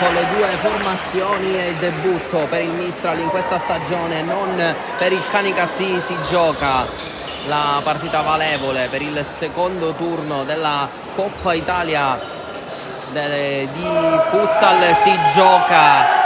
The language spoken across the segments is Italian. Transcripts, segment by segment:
con le due formazioni e il debutto per il Mistral in questa stagione. Non per il Canicattì si gioca la partita valevole per il secondo turno della Coppa Italia di futsal, si gioca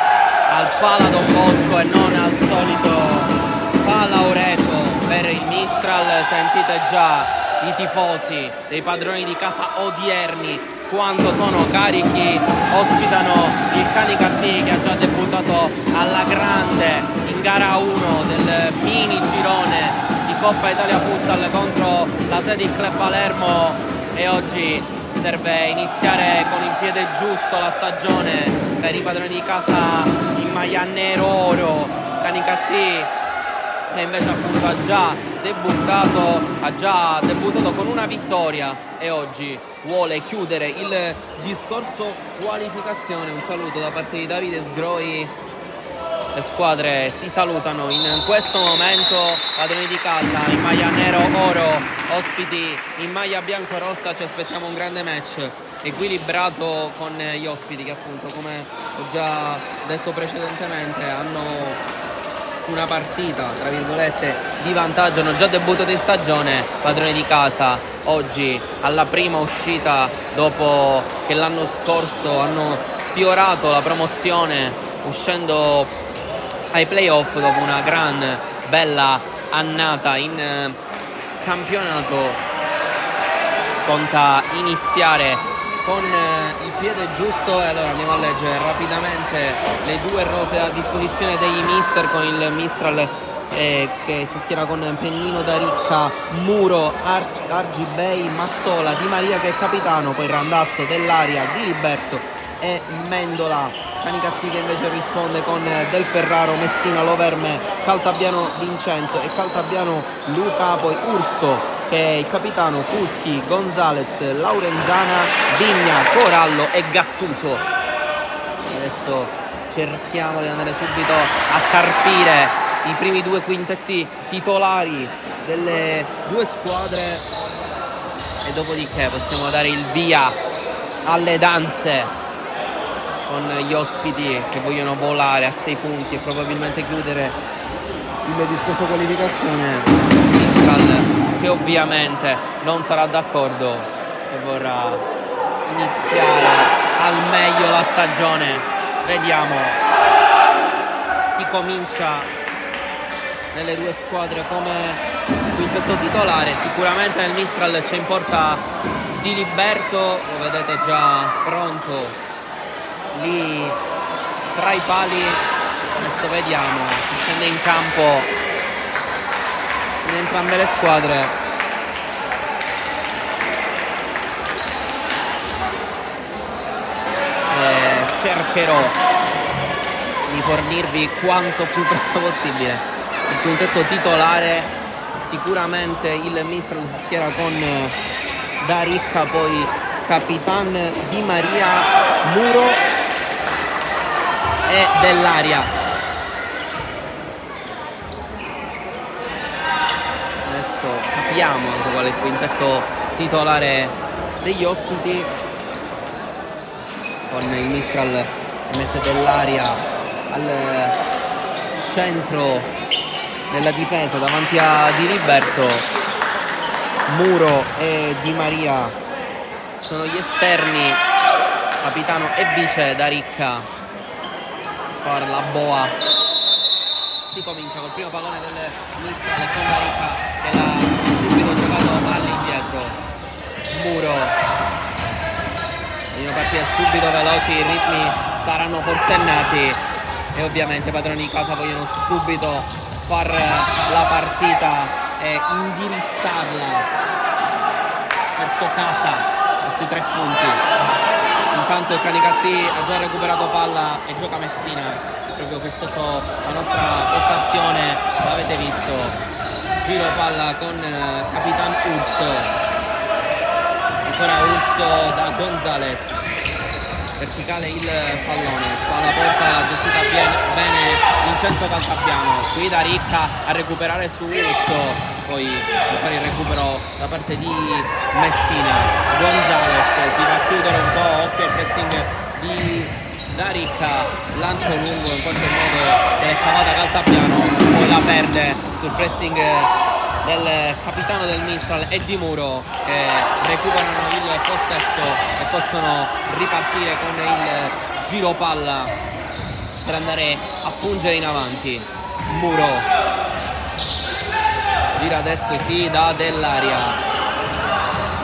al Pala Don Bosco e non al solito Pala Oreto per il Mistral. Sentite già i tifosi dei padroni di casa odierni quanto sono carichi, ospitano il Canicattì che ha già debuttato alla grande in gara 1 del mini girone di Coppa Italia Futsal contro l'Athletic Club Palermo, e oggi serve iniziare con il piede giusto la stagione per i padroni di casa in maglia nero-oro. Canicattì che invece appunto ha già debuttato con una vittoria e oggi vuole chiudere il discorso qualificazione. Un saluto da parte di Davide Sgroi. Le squadre si salutano in questo momento. Padroni di casa in maglia nero-oro, ospiti in maglia bianco-rossa. Ci aspettiamo un grande match equilibrato con gli ospiti che appunto, come ho già detto precedentemente, hanno una partita tra virgolette di vantaggio, hanno già debuttato di stagione. Padroni di casa oggi alla prima uscita dopo che l'anno scorso hanno sfiorato la promozione uscendo ai playoff dopo una gran bella annata in campionato. Conta iniziare con il piede giusto e allora andiamo a leggere rapidamente le due rose a disposizione degli mister, con il Mistral che si schiera con Pennino da Ricca, Muro, Argibei, Mazzola, Di Maria che è capitano, poi Randazzo, Dell'Aria, Di Liberto e Mendola. Canicattì che invece risponde con Del Ferraro, Messina, Loverme, Caltabiano Vincenzo e Caltabiano Luca, poi Urso che è il capitano, Fuschi, Gonzalez, Laurenzana, Vigna, Corallo e Gattuso. Adesso cerchiamo di andare subito a carpire i primi due quintetti titolari delle due squadre e dopodiché possiamo dare il via alle danze con gli ospiti che vogliono volare a 6 punti e probabilmente chiudere il discorso qualificazione. Mistral che ovviamente non sarà d'accordo e vorrà iniziare al meglio la stagione. Vediamo chi comincia nelle due squadre come quintetto titolare. Sicuramente nel Mistral c'è in porta Di Liberto, lo vedete già pronto lì tra i pali. Adesso vediamo chi scende in campo in entrambe le squadre. Cercherò di fornirvi quanto più presto possibile il quintetto titolare. Sicuramente il Mistral si schiera con Da Ricca, poi Capitan, Di Maria, Muro e Dell'Aria. Capiamo anche qual è il quintetto titolare degli ospiti, con il Mistral che mette Dell'Aria al centro della difesa davanti a Di Liberto. Muro e Di Maria sono gli esterni, capitano e vice Da Ricca fare la boa. Si comincia col primo pallone del Mistral con Da Ricca che l'ha subito giocato all'indietro. Muro, vogliono partire subito veloci, i ritmi saranno forsennati e ovviamente i padroni di casa vogliono subito far la partita e indirizzarla verso casa, verso i 3 punti. Intanto il Canicattì ha già recuperato palla e gioca Messina. Proprio qui sotto la nostra postazione l'avete visto, giro palla con Capitan Urso, ancora Urso da Gonzalez, verticale il pallone, spalla porta gestita bene Vincenzo Caltabiano, qui Da Ricca a recuperare su Urso, poi ancora il recupero da parte di Messina. Gonzalez si va a chiudere un po', occhio al pressing di Da Ricca, lancio lungo, in qualche modo se l'è cavata Caltabiano, poi la perde sul pressing del capitano del Mistral e Di Muro, che recuperano il possesso e possono ripartire con il giro palla per andare a pungere in avanti. Muro gira adesso, sì, da Dell'Aria,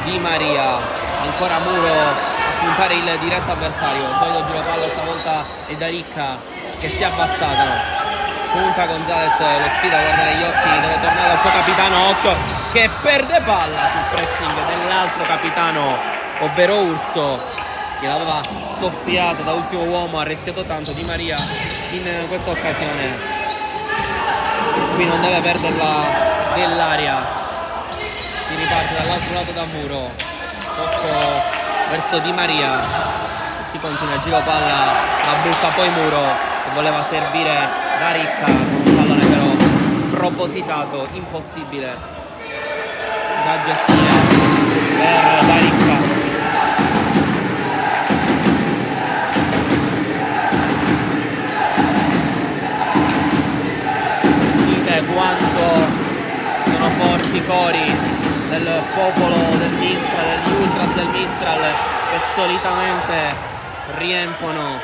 Di Maria, ancora Muro a puntare il diretto avversario, solito giro palla stavolta è da Ricca che si è abbassato. Punta Gonzalez, lo sfida a guardare gli occhi, deve tornare dal suo capitano, occhio che perde palla sul pressing dell'altro capitano, ovvero Urso, che l'aveva soffiata da ultimo uomo, ha rischiato tanto. Di Maria in questa occasione qui non deve perderla Dell'Aria, si riparte dall'altro lato da Muro, tocco verso Di Maria, si continua il giro palla, la butta poi Muro che voleva servire da Ricca, un pallone però spropositato, impossibile da gestire per Da Ricca. Dite quanto sono forti i cori del popolo del Mistral, degli ultras del Mistral, che solitamente riempono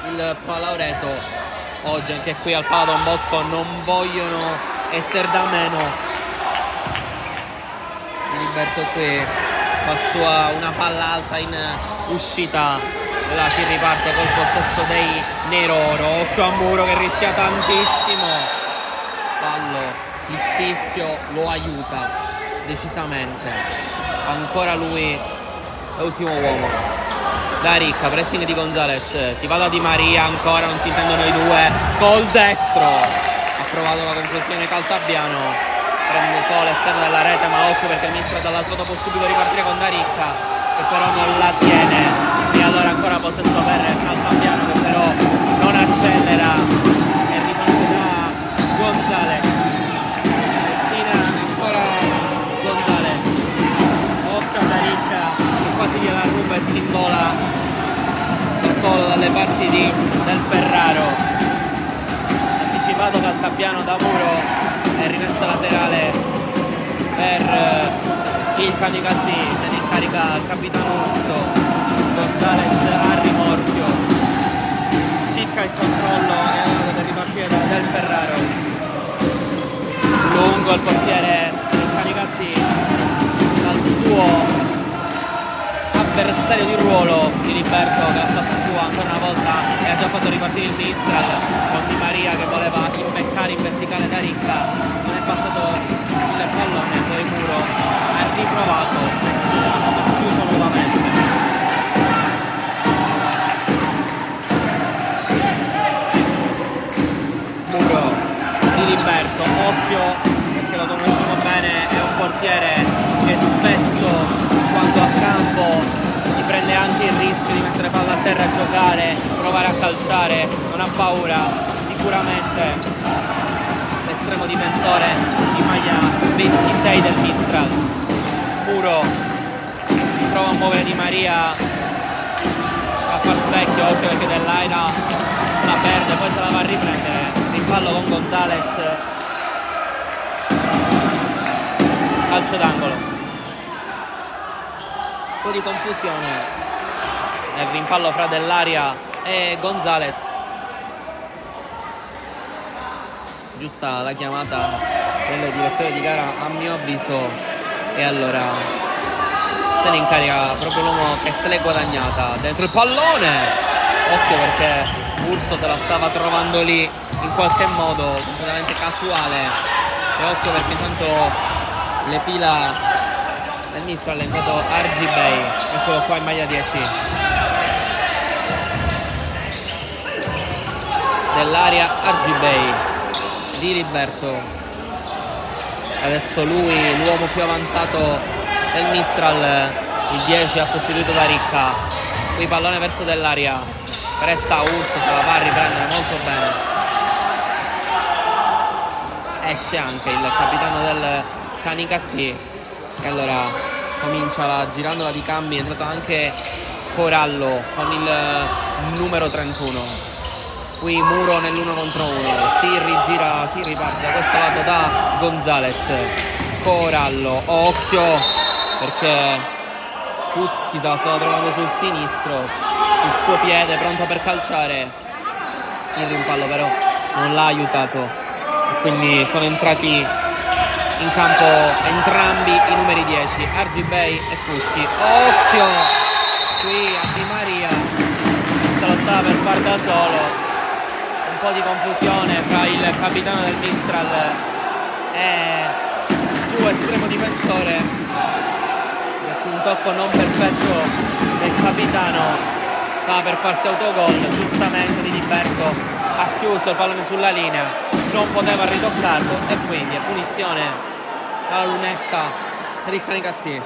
il Palaureto. Oggi anche qui al Pala Don Bosco non vogliono essere da meno. Liberto qui fa sua una palla alta in uscita, e là si riparte col possesso dei Neroro. Occhio a Muro che rischia tantissimo, fallo, il fischio lo aiuta decisamente, ancora lui è ultimo uomo. Da Ricca, pressing di Gonzalez, si va da Di Maria, ancora non si intendono i due, col destro ha provato la conclusione Caltabiano, prende solo l'esterno della rete, ma occhio perché il Mistral dall'altro può subito ripartire con Da Ricca, che però non la tiene, e allora ancora possesso per Caltabiano, che però non accelera e riparte da Gonzalez. Messina, ancora Gonzalez, occhio a Da Ricca che quasi gliela ruba e si invola da solo dalle parti del Ferraro. Anticipato Caltabiano da Muro e rimessa laterale per il Canicattì, se ne incarica il capitano Urso. Gonzalez a rimorchio, cicca il controllo e allora deve ripartire del Ferraro. Lungo il portiere del Canicattì dal suo avversario di ruolo di Liberto, che ha fatto sua ancora una volta e ha già fatto ripartire il Mistral con Di Maria che voleva imbeccare in verticale Da Ricca, non è passato il pallone, poi Muro ha riprovato, Messina ha chiuso nuovamente. Muro di Liberto, occhio perché lo conosciamo bene, è un portiere che spesso quando a campo si prende anche il rischio di mettere palla a terra a giocare, provare a calciare, non ha paura, sicuramente l'estremo difensore di maglia 26 del Mistral. Muro si prova a muovere Di Maria a far specchio, occhio perché Dell'Aria la perde, poi se la va a riprendere, rimpallo con Gonzalez, calcio d'angolo. Un po' di confusione nel rimpallo fra Dell'Aria e Gonzalez. Giusta la chiamata del direttore di gara a mio avviso, e allora se ne incarica proprio l'uomo che se l'è guadagnata dentro il pallone. Occhio perché Urso se la stava trovando lì in qualche modo completamente casuale, e occhio perché intanto le fila del Mistral è entrato Argibay, eccolo qua in maglia 10. Dell'Aria, Argibay, Di Liberto, adesso lui l'uomo più avanzato del Mistral, il 10 ha sostituito Da Ricca, qui pallone verso Dell'Aria, pressa Urso, se la va a riprendere molto bene, esce anche il capitano del Canicattì. E allora comincia girandola di cambi, è entrato anche Corallo con il numero 31. Qui Muro nell'1 contro 1, si rigira, si riparte da questo lato da Gonzalez. Corallo, occhio perché Fuschi se la stava trovando sul sinistro, sul suo piede, pronto per calciare. Il rimpallo però non l'ha aiutato e quindi sono entrati in campo entrambi i numeri 10, Argibay e Fuschi. Occhio qui a Di Maria, se lo stava per far da solo. Un po' di confusione fra il capitano del Mistral e il suo estremo difensore. Su un tocco non perfetto del capitano stava per farsi autogol, giustamente Di Liberto ha chiuso il pallone sulla linea, non poteva ritoccarlo e quindi è punizione alla lunetta per il Canicattì.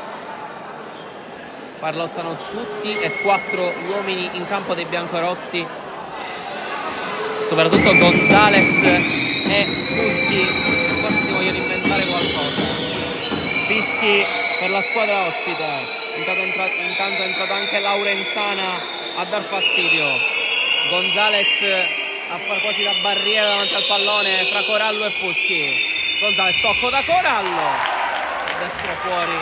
Parlottano tutti e 4 uomini in campo dei biancorossi, soprattutto Gonzalez e Fuschi, forse si vogliono inventare qualcosa. Fischi per la squadra ospite. Intanto è entrato anche Laurenzana a dar fastidio. Gonzalez a far quasi da barriera davanti al pallone fra Corallo e Fuschi. Gonzalez, tocco da Corallo, destro fuori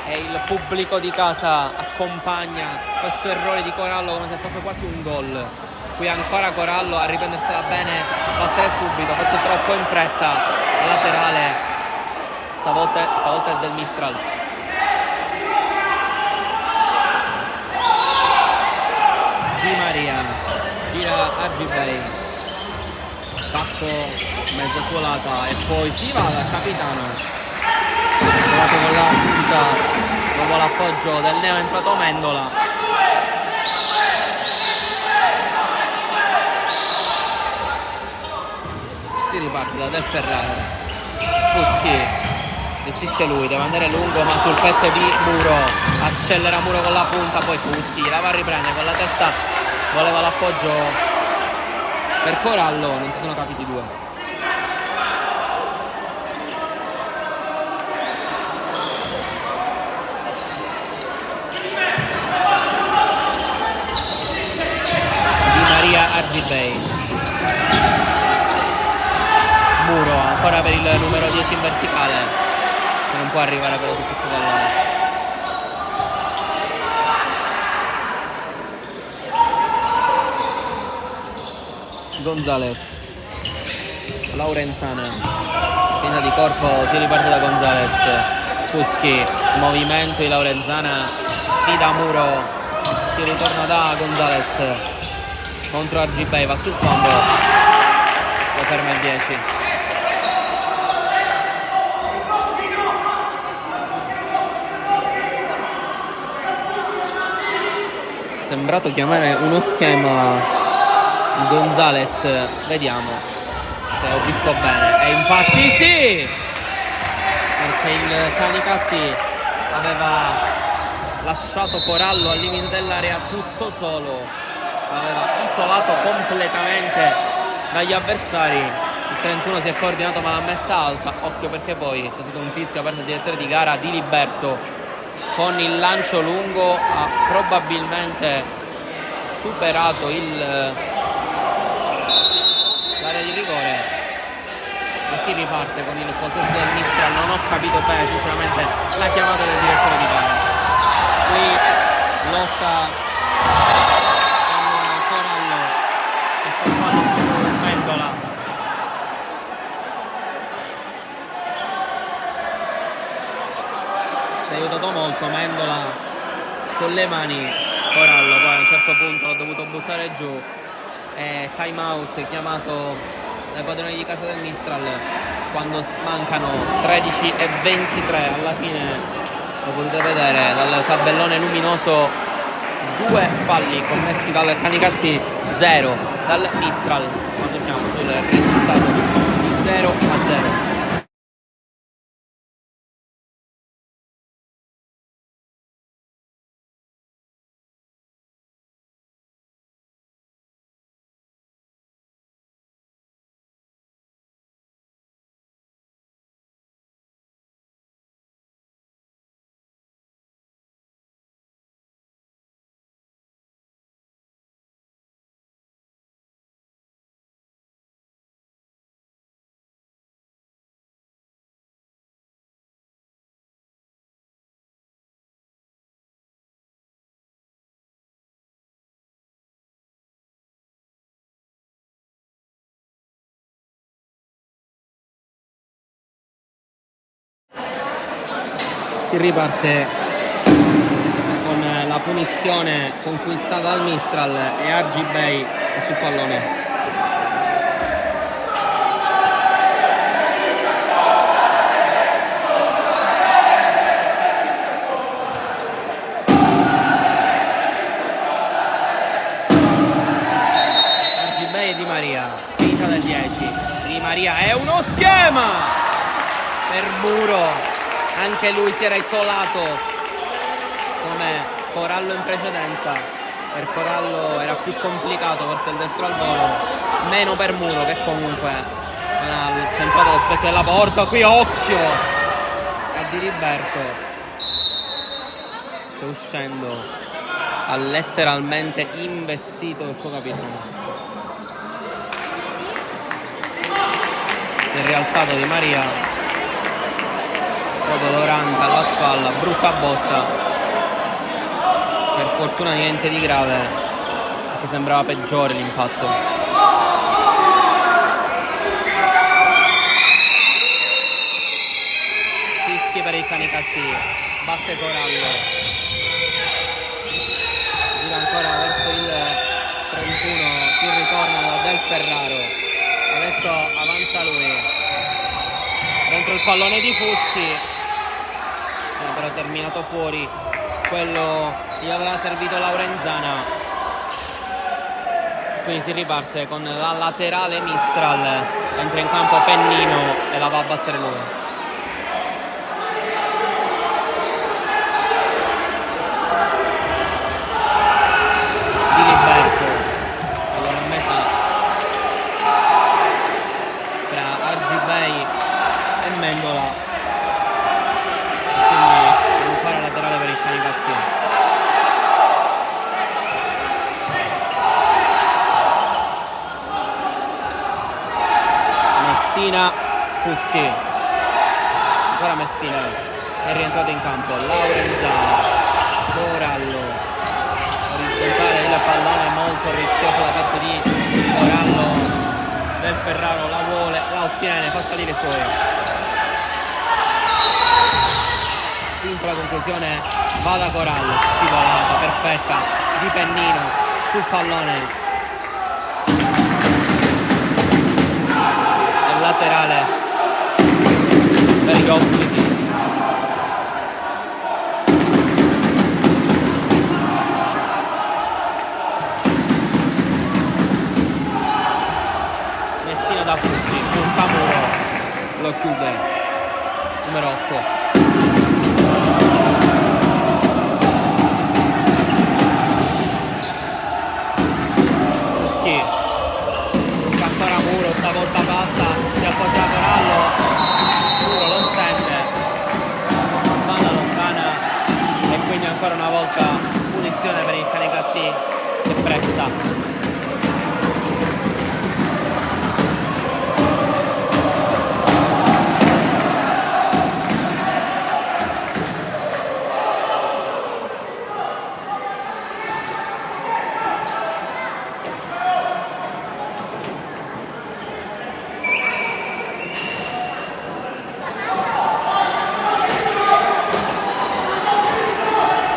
e il pubblico di casa accompagna questo errore di Corallo come se fosse quasi un gol. Qui ancora Corallo a riprendersela bene, battere subito, forse troppo in fretta, laterale. Stavolta è del Mistral. Di Maria gira Argibay, tacco mezza suolata e poi si va dal capitano, trovato con la punta dopo l'appoggio del neo entrato Mendola. Si riparte da Del Ferraro. Fuschi gestisce lui, deve andare lungo ma sul petto di Muro, accelera Muro con la punta, poi Fuschi la va a riprendere con la testa, voleva l'appoggio per Corallo, non si sono capiti due. Di Maria Argibay, Muro ancora per il numero 10 in verticale, che non può arrivare però su questo pallone. Gonzalez, Laurenzana, finta di corpo, si riparte da Gonzalez. Fuschi, movimento di Laurenzana, sfida Muro, si ritorna da Gonzalez contro Argibay, va sul fondo, lo ferma il 10. Sembrato chiamare uno schema Gonzalez, vediamo se ho visto bene, e infatti sì, perché il Canicattì aveva lasciato Corallo al limite dell'area tutto solo, l'aveva isolato completamente dagli avversari. Il 31 si è coordinato ma l'ha messa alta, occhio perché poi c'è stato un fischio aperto al direttore di gara Di Liberto con il lancio lungo, ha probabilmente superato l'area di rigore e si riparte con il possesso del Mistral. Non ho capito bene sinceramente la chiamata del direttore di gara. Qui lotta con Corallo e fa su Mendola. Si è aiutato molto Mendola con le mani. Corallo poi a un certo punto l'ho dovuto buttare giù. Time out chiamato dai padroni di casa del Mistral quando mancano 13 e 23. Alla fine lo potete vedere dal tabellone luminoso, 2 falli commessi dal Canicattì, 0 dal Mistral, quando siamo sul risultato di 0-0. si riparte con la punizione conquistata dal Mistral e Argibay è sul pallone. Argibay e Di Maria, finita del 10. Di Maria è uno schema per Muro. Anche lui si era isolato come Corallo in precedenza. Per Corallo era più complicato verso il destro al volo, meno per Muro che comunque ha centrato lo specchio della porta. Qui occhio a Di Liberto che uscendo ha letteralmente investito il suo capitano. Si è rialzato Di Maria, dolorante alla spalla, brutta botta, per fortuna niente di grave, ci sembrava peggiore l'impatto. Fischi per il Canicattì, batte Corallo, gira ancora verso il 31, si ritorna da Del Ferraro, adesso avanza lui, dentro il pallone di Fuschi, però terminato fuori quello gli aveva servito Laurenzana, quindi si riparte con la laterale Mistral, entra in campo Pennino e la va a battere lui. Di Liberto allora a metà tra Argibay e Mendola, laterale per il Canicattì. Messina, Fuschi, ancora Messina, è rientrato in campo Laurenzana, Corallo, orizzontale il pallone molto rischioso da parte di Corallo. Del Ferraro la vuole, la ottiene, fa salire i suoi. Finta la conclusione, va da Corallo, scivolata perfetta di Pennino sul pallone, il laterale per gli ospiti. Messina da Fuschi, punta Muro, lo chiude, numero 8. Ancora Muro, stavolta passa, si appoggia Corallo, Muro lo stende, palla lontana e quindi ancora una volta punizione per il Canicattì che pressa.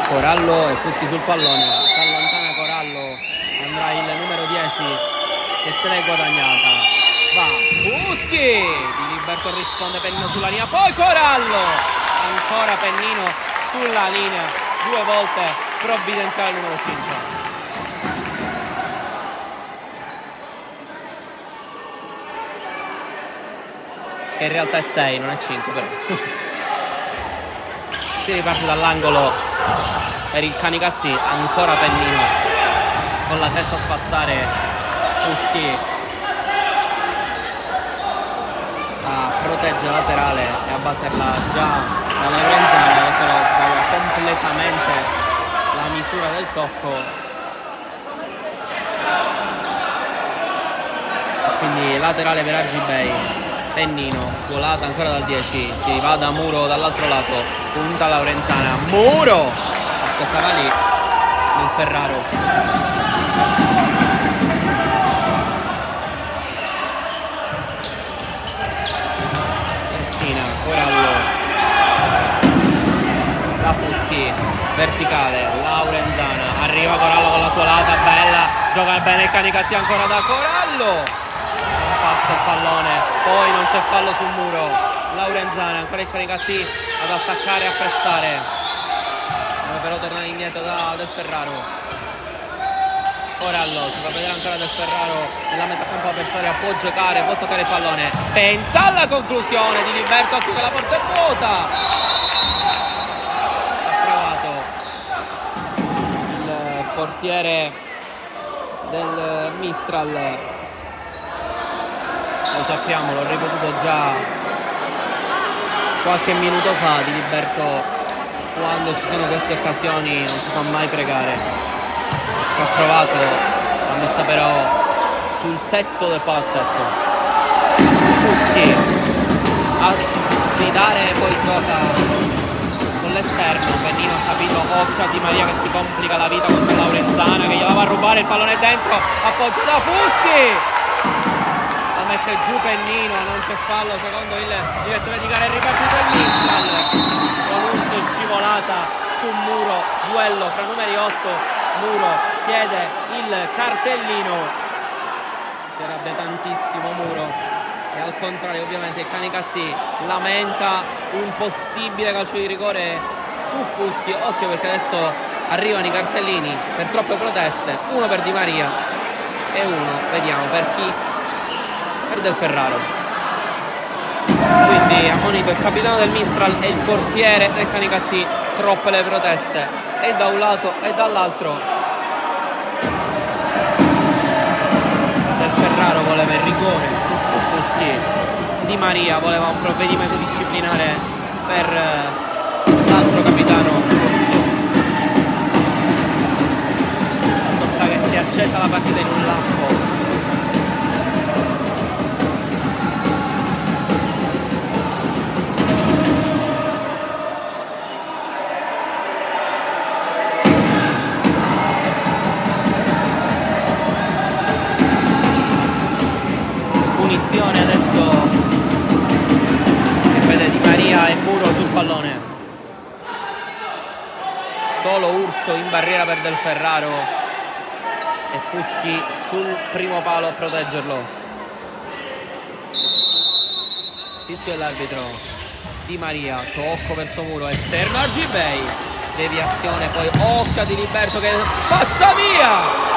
Corallo e Fuschi sul pallone, si allontana Corallo, andrà il numero 10 che se l'è guadagnata, va Fuschi, Di Liberto risponde, Pennino sulla linea, poi Corallo, ancora Pennino sulla linea, 2 volte provvidenziale il numero 5. Che in realtà è 6, non è 5 però. Si riparte dall'angolo per il Canicattì, ancora Pennino con la testa a spazzare Fuschi a proteggere laterale e a batterla già da Laurenzana, che però sbaglia completamente la misura del tocco, quindi laterale per Argibay. Pennino, scolata ancora dal 10, si va da Muro dall'altro lato, punta Laurenzana, Muro, aspettava lì il Ferraro. Messina, Corallo, Gioca bene il Canicatti ancora da Corallo. Non passa il pallone. Poi non c'è fallo sul muro. Laurenzana, ancora il Canicatti ad attaccare e a pressare. Deve però tornare indietro da Del Ferraro. Corallo, si fa vedere ancora Del Ferraro nella metà campo avversaria, può giocare, può toccare il pallone, pensa alla conclusione di Liberto, che la porta è vuota. Ha provato il portiere del Mistral, lo sappiamo, l'ho ripetuto già qualche minuto fa, di Liberto quando ci sono queste occasioni non si fa mai pregare. Ha provato, l'ha messa però sul tetto del palazzetto. Fuschi a sfidare, poi gioca con l'esterno. Pennino ha capito, occhio a Di Maria che si complica la vita contro Laurenzana, che gliela va a rubare, il pallone dentro, appoggio da Fuschi, la mette giù Pennino, non c'è fallo secondo il direttore di gara. È ripartito il Mistral con Urso, scivolata su un muro, duello fra numeri 8. Muro chiede il cartellino, si arrabbia tantissimo Muro, e al contrario ovviamente il Canicatti lamenta un possibile calcio di rigore su Fuschi. Occhio perché adesso arrivano i cartellini per troppe proteste, uno per Di Maria e uno, vediamo per chi, per Del Ferraro. Quindi ammonito il capitano del Mistral e il portiere del Canicatti, troppe le proteste e da un lato e dall'altro. Del Ferraro voleva il rigore su Fuschi, Di Maria voleva un provvedimento disciplinare per l'altro capitano Urso. Fatto sta che si è accesa la partita in un lampo. Adesso che vede Di Maria e Muro sul pallone, solo Urso in barriera per Del Ferraro e Fuschi sul primo palo a proteggerlo. Fischio dell'arbitro. Di Maria, tocco verso Muro, esterno a Gibei, deviazione, poi occhio di Liberto che spazza via,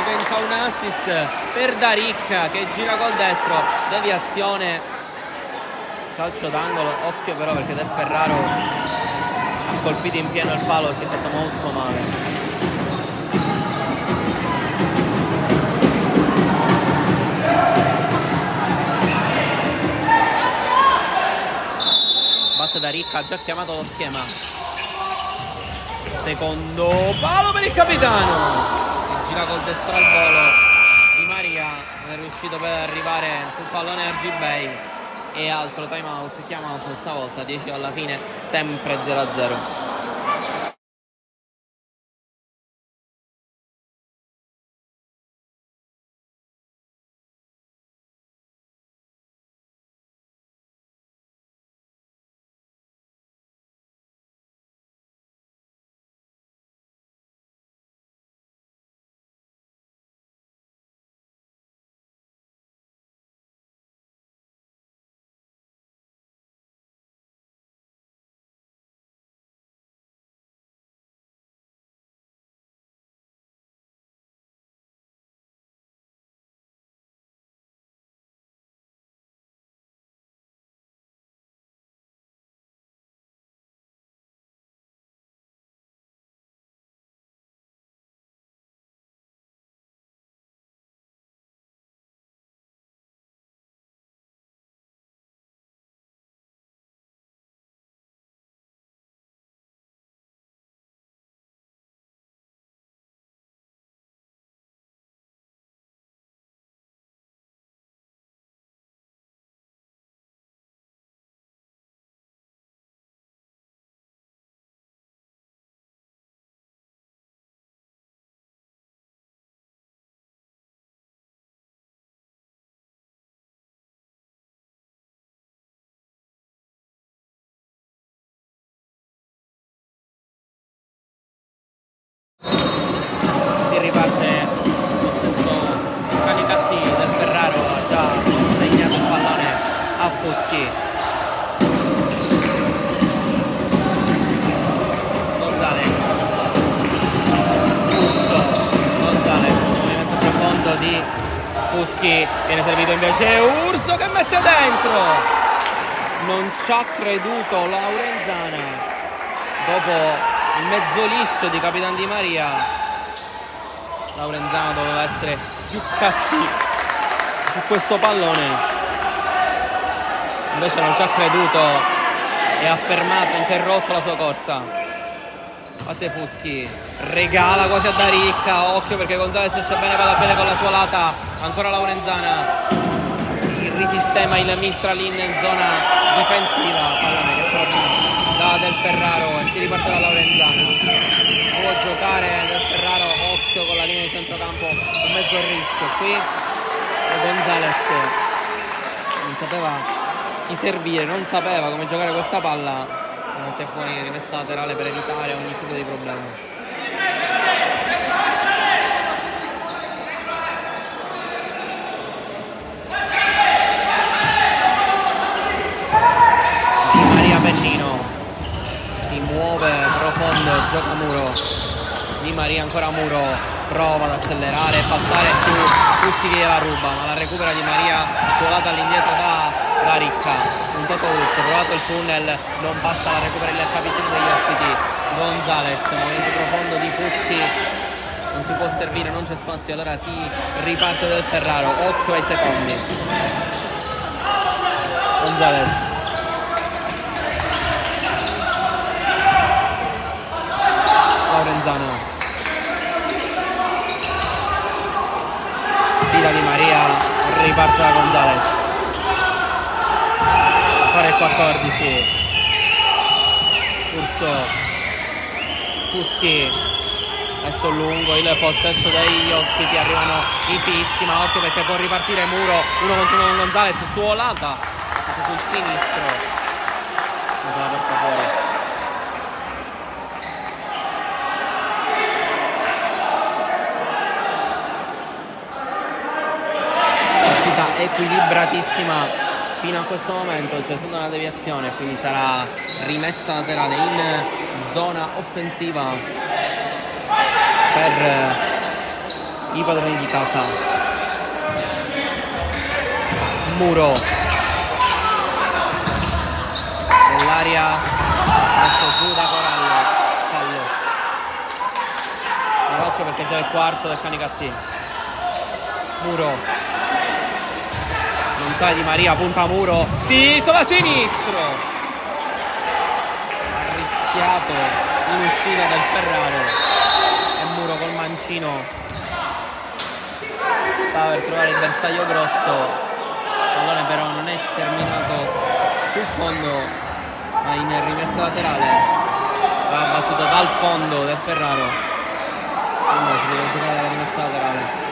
diventa un assist per Daricca che gira col destro, deviazione, calcio d'angolo. Occhio però perché Del Ferraro ha colpito in pieno il palo e si è fatto molto male. Batte Daricca, ha già chiamato lo schema. Secondo palo per il capitano, gira col destro al volo. Di Maria non è riuscito per arrivare sul pallone a Gibei e altro time out chiamato stavolta, 10 alla fine, sempre 0-0. Si riparte con fallo di Fuschi, viene servito invece Urso che mette dentro. Non ci ha creduto Laurenzana dopo il mezzo liscio di Capitan Di Maria. Laurenzana doveva essere più cattivo su questo pallone, invece non ci ha creduto e ha fermato, interrotto la sua corsa. Batte Fuschi, regala quasi a Daricca, occhio perché Gonzalez esce bene per la piede con la sua lata, ancora Laurenzana, risistema il Mistral in zona difensiva, pallone che però da Del Ferraro e si riparte da Laurenzana, può giocare Del Ferraro, occhio con la linea di centrocampo, un mezzo rischio qui, Gonzalez non sapeva chi servire, non sapeva come giocare questa palla, mette fuori rimessa laterale per evitare ogni tipo di problema. Di Maria Pennino si muove profondo, gioca Muro. Di Maria ancora Muro, prova ad accelerare e passare su Fuschi che gliela ruba, ma la recupera Di Maria, suolata all'indietro da Ricca. Un Toto Urso, provato il tunnel, non passa, la recupera il capitano degli ospiti Gonzalez, movimento profondo di Fuschi, non si può servire, non c'è spazio, allora si riparte Del Ferraro, 8 ai secondi. Gonzalez, Laurenzana, sfida Di Maria, riparte da Gonzalez, ancora il 14, Urso, Fuschi, adesso lungo il possesso degli ospiti, arrivano i fischi, ma occhio perché può ripartire Muro, uno contro uno con Gonzalez, suolata, sul sinistro, ma se la porta fuori. Partita equilibratissima fino a questo momento, c'è stata una deviazione, quindi sarà rimessa laterale in zona offensiva per i padroni di casa. Muro nell'aria, messo giù da Corallo, fallo. E occhio perché già è il quarto del Canicattì. Muro, non sa Di Maria, punta Muro, sì, da sinistro, ha rischiato in uscita Del Ferraro e Muro col mancino stava per trovare il bersaglio grosso, il pallone però non è terminato sul fondo ma in rimessa laterale, va battuto dal fondo Del Ferraro, quindi si deve giocare dalla rimessa laterale.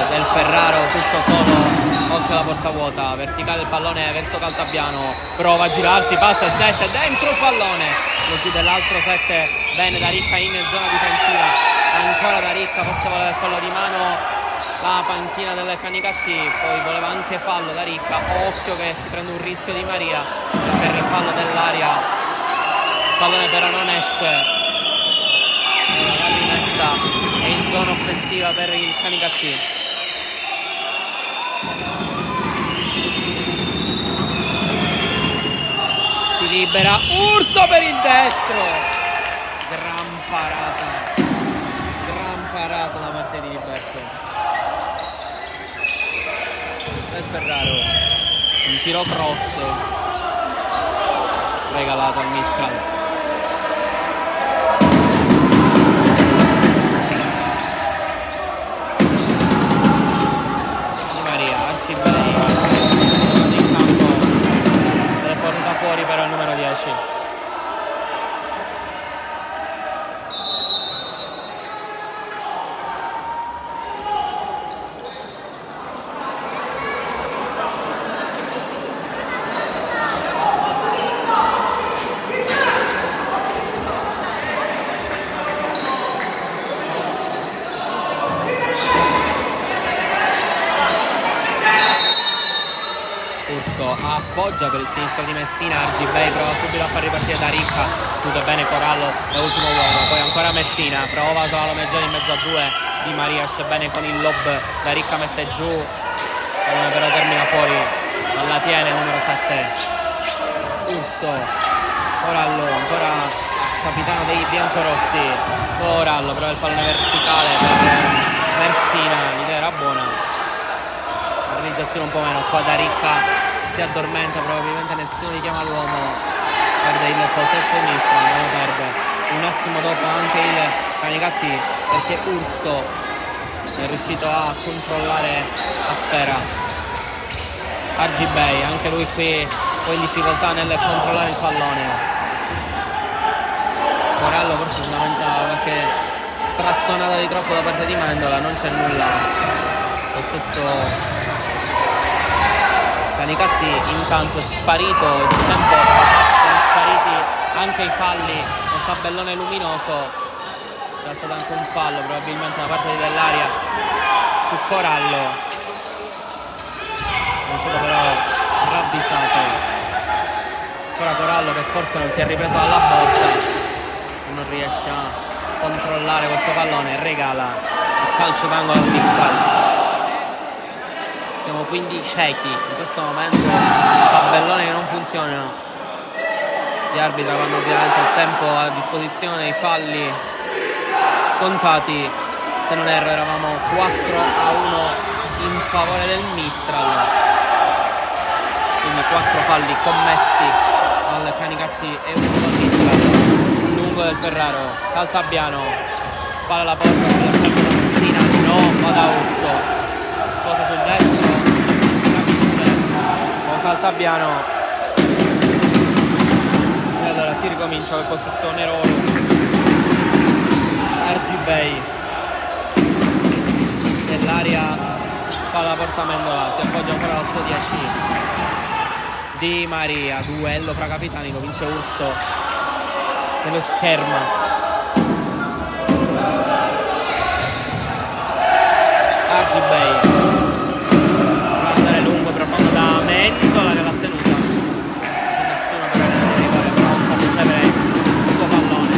Del Ferraro tutto solo, occhio alla porta vuota, verticale il pallone verso Caltabiano, prova a girarsi, passa il 7, dentro il pallone, lo chiude l'altro 7, bene da Ricca in zona difensiva, ancora da Ricca, forse voleva il fallo di mano, la panchina del Canicattì, poi voleva anche fallo da Ricca, occhio che si prende un rischio Di Maria per il fallo dell'aria, il pallone però non esce, la rimessa è in zona offensiva per il Canicattì. Si libera Urso per il destro, gran parata da parte di Liberto. Del Ferraro, un tiro cross regalato al Mistral. Fuori però il numero 10. appoggia per il sinistro di Messina. Argibay prova subito a far ripartire da Ricca, chiude bene Corallo da ultimo uomo, poi ancora Messina, prova Salome Gioni in mezzo a due, Di Maria esce bene con il lob, da Ricca mette giù, però termina fuori, non la tiene il numero 7 Urso. Corallo ancora capitano dei biancorossi, Corallo però il pallone verticale per Messina, l'idea era buona, la realizzazione un po' meno. Qua da Ricca si addormenta, probabilmente nessuno richiama l'uomo, perde il possesso sinistro, non lo perde un attimo dopo anche il Canicatti, perché Urso è riuscito a controllare la sfera. Argibay anche lui qui poi in difficoltà nel controllare il pallone. Corallo forse si lamenta qualche strattonata di troppo da parte di Mendola, non c'è nulla. Lo stesso Canicatti intanto è sparito, il tempo sono spariti anche i falli nel tabellone luminoso. C'è stato anche un fallo probabilmente da parte dell'Aria su Corallo, non è stato però ravvisato. Ancora Corallo che forse non si è ripreso dalla botta, non riesce a controllare questo pallone, regala il calcio d'angolo al Mistral. Siamo quindi ciechi in questo momento, tabellone che non funzionano, gli arbitri vanno ovviamente il tempo a disposizione, i falli contati, se non erro eravamo 4-1 in favore del Mistral, quindi 4 falli commessi al Canicatti e 1 al Mistral. Lungo del Ferraro, Caltabiano spalla la porta per la Messina, no, va da Urso, sposa sul destro, non si capisce con Caltabiano, e allora si ricomincia col possesso Nerolo. Argibay nell'area, spalla la porta Mendola, si appoggia ancora al suo 10 Di Maria, duello fra capitani, lo vince Urso nello scherma. Argibay va ad andare lungo però fanno da Mendola che l'ha tenuta, non c'è nessuno per arrivare pronto a ricevere il suo pallone.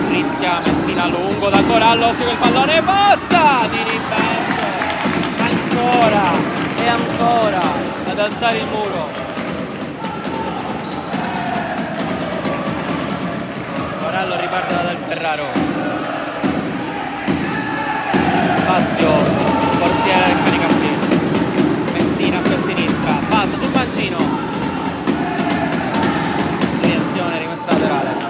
Rischia Messina lungo da Corallo, occhio che il pallone passa di Riberto, ancora e ancora ad alzare il muro. Corallo riparte da Del Ferraro, spazio portiere del Canicatti, Messina più a sinistra, passa sul mancino, reazione rimessa laterale.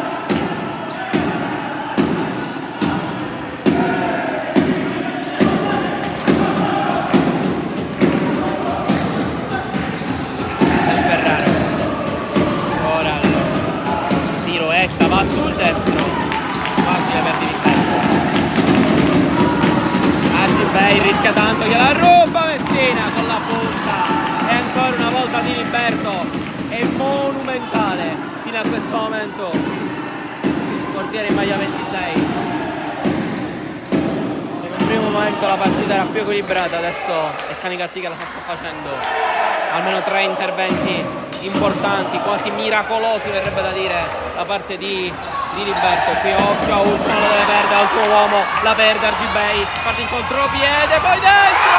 Va sul destro, facile per Di Riberto. Argibay rischia tanto, gliela ruba Messina con la punta, e ancora una volta Di Riberto è monumentale fino a questo momento, portiere in maglia 26. In un primo momento la partita era più equilibrata, adesso è Canicatti che la sta facendo, almeno 3 interventi importanti, quasi miracolosi verrebbe da dire, da parte di Riberto. Qui occhio a Urso, non la deve perdere, al tuo uomo la perde Argibay, parte in contropiede, poi dentro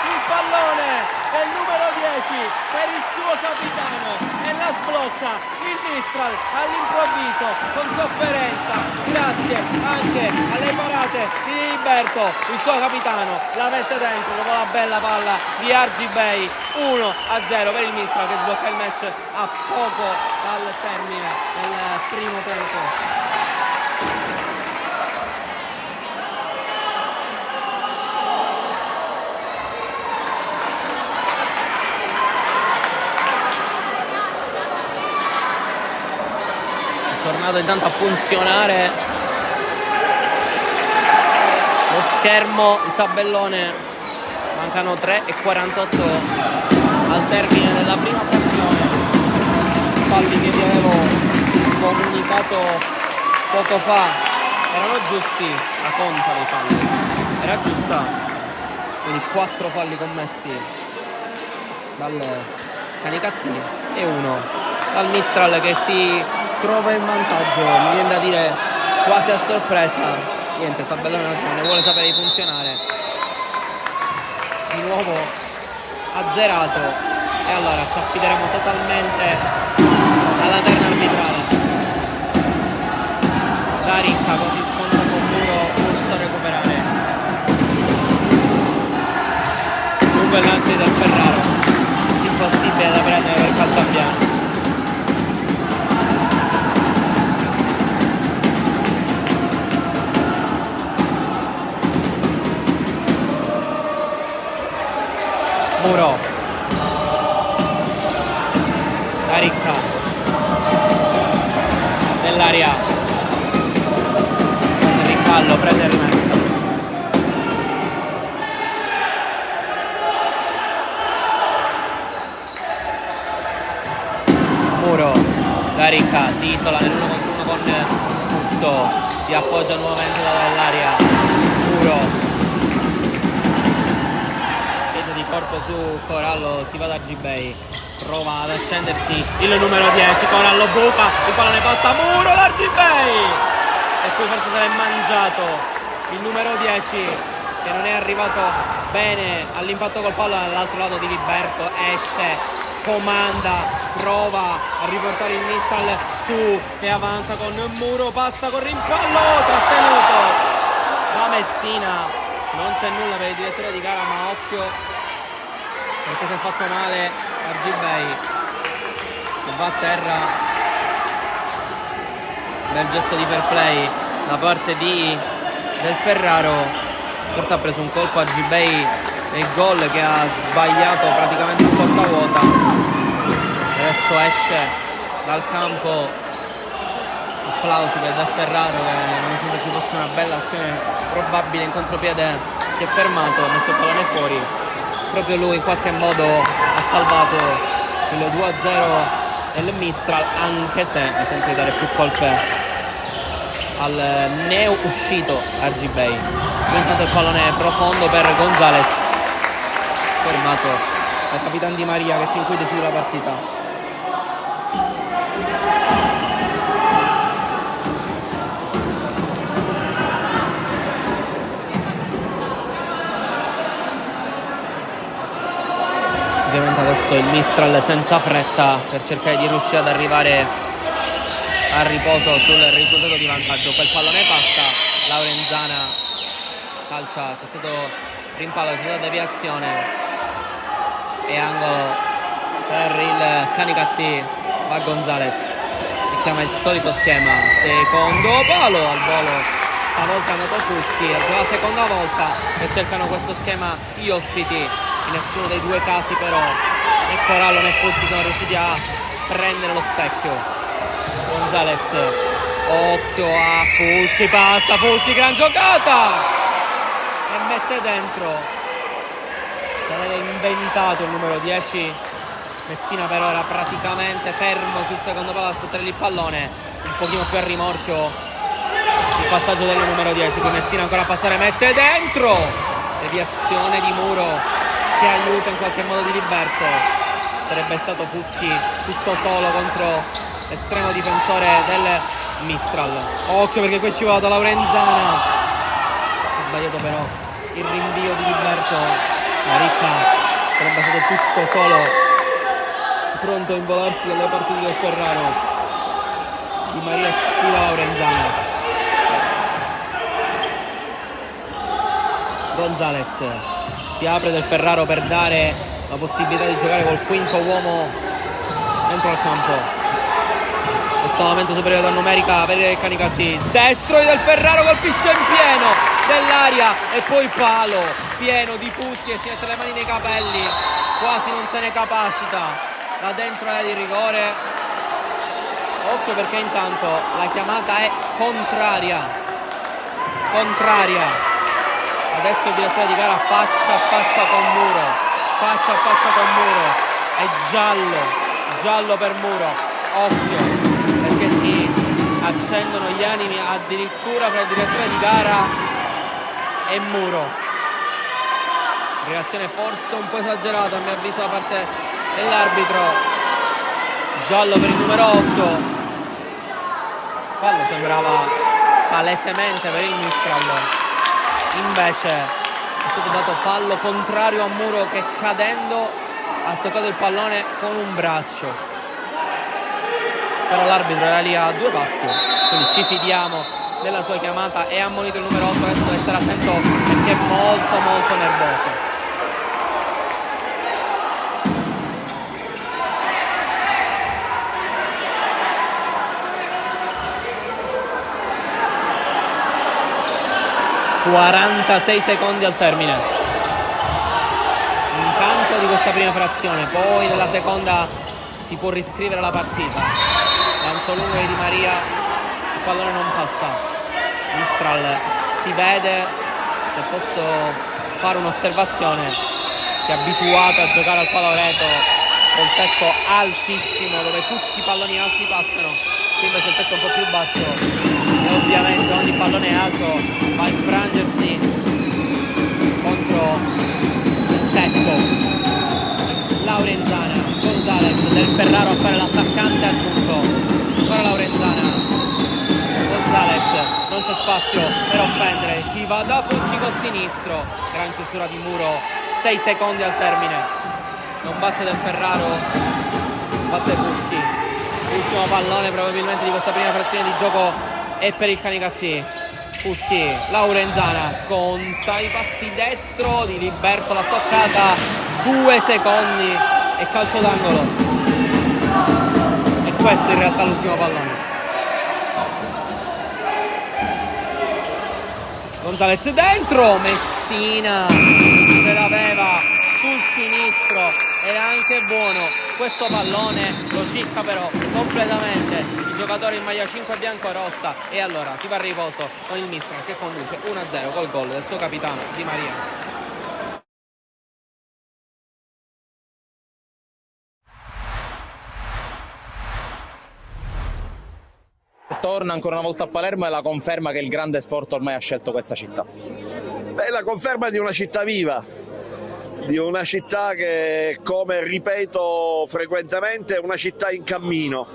il pallone del numero 10 per il suo capitano e la sblocca il Mistral all'improvviso con sofferenza, grazie anche alle parate di Riberto. Il suo capitano la mette dentro dopo la bella palla di Argibay. 1-0 per il Mistral che sblocca il match a poco dal termine del primo tempo. Tornato intanto a funzionare lo schermo, il tabellone, mancano 3:48 al termine della prima frazione. Falli che vi avevo comunicato poco fa erano giusti, la conta dei falli. era giusta, quindi 4 falli commessi dal Canicattì e 1 dal Mistral, che si trova in vantaggio, mi viene da dire quasi a sorpresa. Niente, il tabellone oggi non ne vuole sapere di funzionare, di nuovo azzerato, e allora ci affideremo totalmente alla terna arbitrale. Da Ricca, così scontra con Muro, corso a recuperare. Lungo il lancio del Ferraro, impossibile da prendere per Caltabiano. Muro, la Ricca nell'aria, con il rimpallo, prende il rimessa. Muro, la Ricca si isola nell'1 contro 1 con Urso, si appoggia nuovamente dall'aria. Muro, corpo su Corallo, si va da G-Bay, prova ad accendersi il numero 10, Corallo buca, il pallone passa a Muro da G-Bay, e qui forse se l'è mangiato il numero 10, che non è arrivato bene all'impatto col pallone. Dall'altro lato di Liberto esce, comanda, prova a riportare il Mistral su, che avanza con Muro, passa con rimpallo, trattenuto da Messina. Non c'è nulla per il direttore di gara, ma occhio, perché si è fatto male Argibay, che va a terra. Bel gesto di fair play da parte del Ferraro. Forse ha preso un colpo Argibay nel gol, che ha sbagliato praticamente a porta vuota. Adesso esce dal campo. Applausi per del Ferraro, che nonostante ci fosse una bella azione probabile in contropiede si è fermato, ha messo il pallone fuori. Proprio lui in qualche modo ha salvato il 2-0 del Mistral, anche se mi sento di dare più colpe al neo uscito Argibay. Intanto il pallone profondo per Gonzalez, fermato dal capitano Di Maria, che fin qui decide la partita. Ovviamente adesso il Mistral senza fretta per cercare di riuscire ad arrivare al riposo sul risultato di vantaggio. Quel pallone passa, Laurenzana calcia, c'è stato rimpallo, c'è stata deviazione e angolo per il Canicattì. Va Gonzalez, che chiama il solito schema, secondo palo al volo, stavolta è andato Fuschi, è la seconda volta che cercano questo schema gli ospiti. In nessuno dei due casi però né Corallo né Fuschi sono riusciti a prendere lo specchio. Gonzalez, occhio a Fuschi, passa Fuschi, gran giocata, e mette dentro. Se l'aveva inventato il numero 10 Messina, però era praticamente fermo sul secondo palo ad aspettare il pallone, un pochino più a rimorchio il passaggio del numero 10. Qui Messina ancora a passare, mette dentro, deviazione di Muro che aiuta in qualche modo Di Liberto. Sarebbe stato Fuschi tutto solo contro l'estremo difensore del Mistral. Occhio, perché qui ci va da Laurenzana, ha sbagliato però il rinvio di Liberto. La Ricca sarebbe stato tutto solo, pronto a involarsi dalle partite del Ferraro. Di Maria sfida Laurenzana. Gonzalez, si apre del Ferraro per dare la possibilità di giocare col quinto uomo dentro al campo. In questo momento superiorità numerica per il Canicattì, destro del Ferraro, colpisce in pieno dell'aria e poi palo pieno di Fuschi e si mette le mani nei capelli, quasi non se ne capacita da dentro l'area di rigore. Occhio, perché intanto la chiamata è contraria. Adesso il direttore di gara faccia a faccia con Muro, è giallo per Muro. Occhio, perché si accendono gli animi addirittura fra il direttore di gara e Muro. Reazione forse un po' esagerata a mio avviso da parte dell'arbitro. Giallo per il numero 8. Fallo sembrava palesemente per il Mistral, invece è stato dato fallo contrario a Muro, che cadendo ha toccato il pallone con un braccio, però l'arbitro era lì a 2 passi, quindi ci fidiamo della sua chiamata e ha ammonito il numero 8. Adesso deve stare attento perché è molto nervoso. ...46 secondi al termine. Intanto di questa prima frazione, poi nella seconda si può riscrivere la partita. Lancio lungo di Di Maria, il pallone non passa. Mistral si vede, se posso fare un'osservazione, che è abituato a giocare al Paloreto col tetto altissimo, dove tutti i palloni alti passano. Qui invece il tetto è un po' più basso e ovviamente ogni pallone alto va a infrangersi contro il tetto. Laurenzana, Gonzalez, Del Ferraro a fare l'attaccante aggiunto. Ancora Laurenzana, Gonzalez, non c'è spazio per offendere, si va da Fuschi col sinistro. Gran chiusura di Muro, 6 secondi al termine. Non batte Del Ferraro, batte Fuschi. Ultimo pallone probabilmente di questa prima frazione di gioco è per il Canicattì. Fuschi, Laurenzana conta i passi destro di Liberto, l'ha toccata, 2 secondi e calcio d'angolo. E questo in realtà è l'ultimo pallone. Gonzalez dentro, Messina ce l'aveva sul sinistro, era anche buono questo pallone, lo cicca però completamente il giocatore in maglia 5 bianco-rossa e allora si va a riposo con il Mistral che conduce 1-0 col gol del suo capitano Di Maria. Torna ancora una volta a Palermo e la conferma che il grande sport ormai ha scelto questa città. Beh, la conferma di una città viva, di una città che, come ripeto frequentemente, è una città in cammino,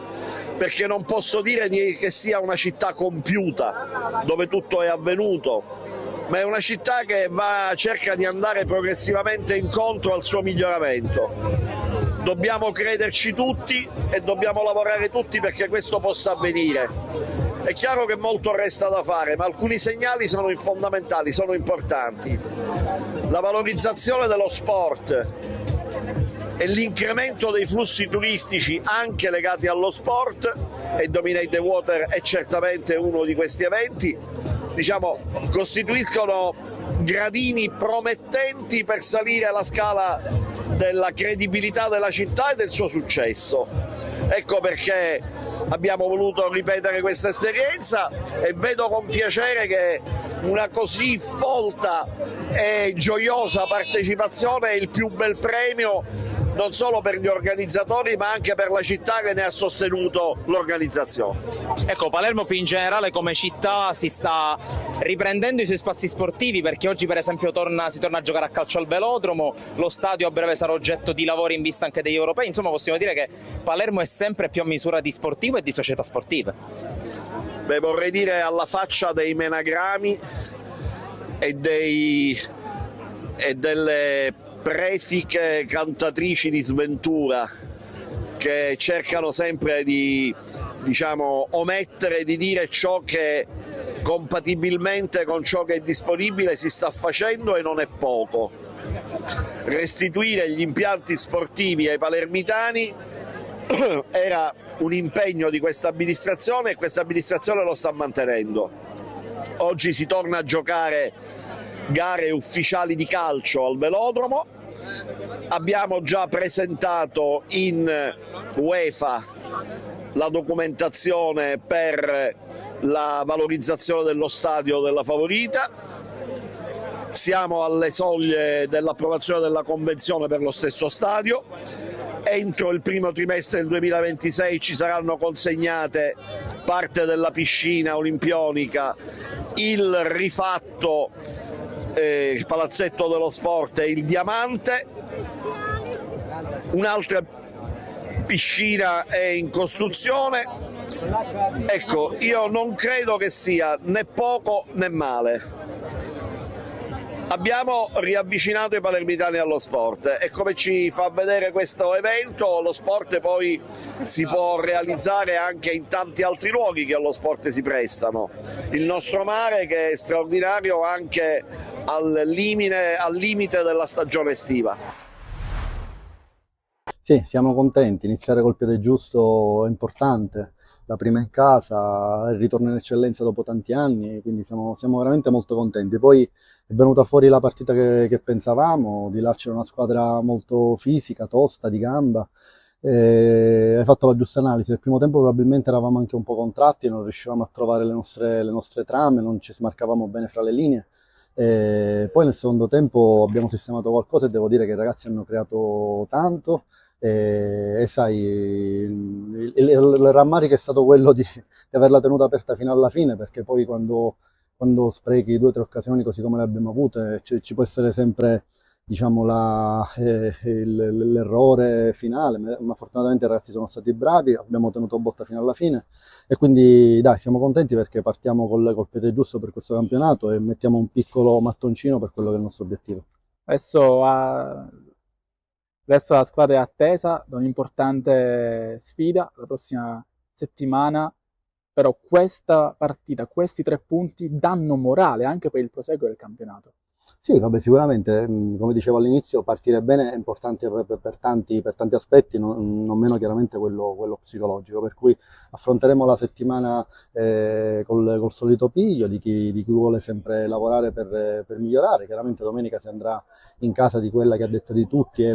perché non posso dire che sia una città compiuta, dove tutto è avvenuto, ma è una città che cerca di andare progressivamente incontro al suo miglioramento. Dobbiamo crederci tutti e dobbiamo lavorare tutti perché questo possa avvenire. È chiaro che molto resta da fare, ma alcuni segnali sono fondamentali, sono importanti. La valorizzazione dello sport e l'incremento dei flussi turistici anche legati allo sport, e Dominate the Water è certamente uno di questi eventi, costituiscono gradini promettenti per salire alla scala della credibilità della città e del suo successo. Ecco perché abbiamo voluto ripetere questa esperienza e vedo con piacere che una così folta e gioiosa partecipazione è il più bel premio non solo per gli organizzatori ma anche per la città che ne ha sostenuto l'organizzazione. Ecco, Palermo più in generale come città si sta riprendendo i suoi spazi sportivi, perché oggi per esempio si torna a giocare a calcio al velodromo, lo stadio a breve sarà oggetto di lavori in vista anche degli europei, insomma possiamo dire che Palermo è sempre più a misura di sportivo e di società sportive. Beh, vorrei dire alla faccia dei menagrami e delle prefiche cantatrici di sventura che cercano sempre di omettere di dire ciò che compatibilmente con ciò che è disponibile si sta facendo, e non è poco. Restituire gli impianti sportivi ai palermitani era un impegno di questa amministrazione e questa amministrazione lo sta mantenendo. Oggi si torna a giocare gare ufficiali di calcio al velodromo, abbiamo già presentato in UEFA la documentazione per la valorizzazione dello stadio della Favorita, siamo alle soglie dell'approvazione della convenzione per lo stesso stadio. Entro il primo trimestre del 2026 ci saranno consegnate parte della piscina olimpionica, il rifatto il palazzetto dello sport è il Diamante, un'altra piscina è in costruzione. Ecco, io non credo che sia né poco né male. Abbiamo riavvicinato i palermitani allo sport e come ci fa vedere questo evento, lo sport poi si può realizzare anche in tanti altri luoghi che allo sport si prestano. Il nostro mare che è straordinario anche al limite della stagione estiva. Sì, siamo contenti, iniziare col piede giusto è importante, la prima in casa, il ritorno in eccellenza dopo tanti anni, quindi siamo veramente molto contenti. Poi è venuta fuori la partita che pensavamo, di là c'era una squadra molto fisica, tosta, di gamba, hai fatto la giusta analisi. Nel primo tempo probabilmente eravamo anche un po' contratti, non riuscivamo a trovare le nostre trame, non ci smarcavamo bene fra le linee. Poi nel secondo tempo abbiamo sistemato qualcosa e devo dire che i ragazzi hanno creato tanto. E sai, il rammarico è stato quello di averla tenuta aperta fino alla fine, perché poi quando sprechi 2 o 3 occasioni così come le abbiamo avute, ci può essere sempre, diciamo, l'errore finale, ma fortunatamente i ragazzi sono stati bravi, abbiamo tenuto botta fino alla fine e quindi dai, siamo contenti perché partiamo col piede giusto per questo campionato e mettiamo un piccolo mattoncino per quello che è il nostro obiettivo. Adesso, adesso la squadra è attesa da un'importante sfida la prossima settimana, però questa partita, questi 3 punti danno morale anche per il proseguo del campionato. Sì, vabbè, sicuramente, come dicevo all'inizio, partire bene è importante per tanti aspetti, non meno chiaramente quello psicologico, per cui affronteremo la settimana col solito piglio di chi vuole sempre lavorare per migliorare. Chiaramente domenica si andrà in casa di quella che a detta di tutti è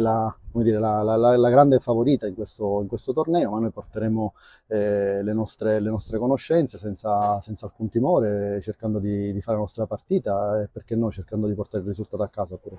come dire, la grande favorita in questo torneo, ma noi porteremo le nostre conoscenze senza alcun timore, cercando di fare la nostra partita e perché no, cercando di portare il risultato a casa pure.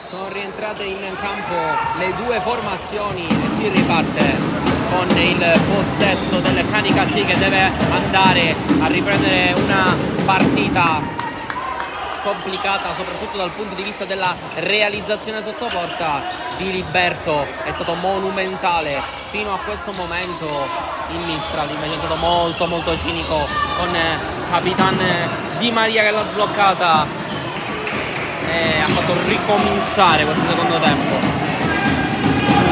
Sono rientrate in campo le due formazioni e si riparte con il possesso del Canicattì, che deve andare a riprendere una partita complicata soprattutto dal punto di vista della realizzazione sotto porta. Diliberto è stato monumentale fino a questo momento. Il Mistral invece è stato molto cinico con Capitan Di Maria che l'ha sbloccata e ha fatto ricominciare questo secondo tempo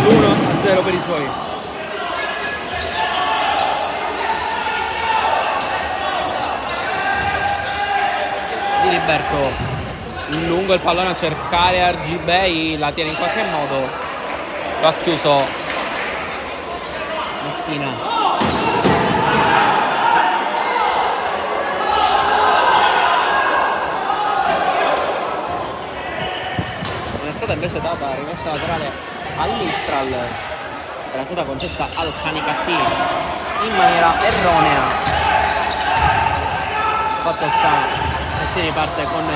sull'1-0 per i suoi. Diliberto lungo il pallone a cercare Argibei, la tiene in qualche modo, lo ha chiuso Messina. Invece data rimessa laterale all'Istral, era stata concessa al Canicattì in maniera erronea. Fatto sta e si riparte con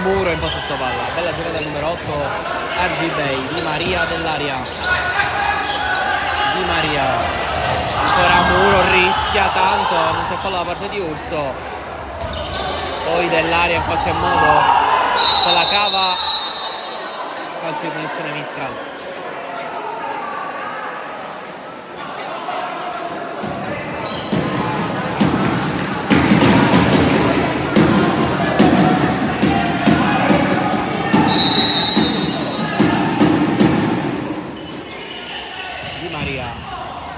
Muro in possesso palla. Bella giocata del numero 8 Argibei, Di Maria dell'aria, Di Maria, ancora Muro, rischia tanto, non c'è fallo da parte di Urso, poi dell'aria in qualche modo se la cava. Calcio di punizione Mistral. Di Maria,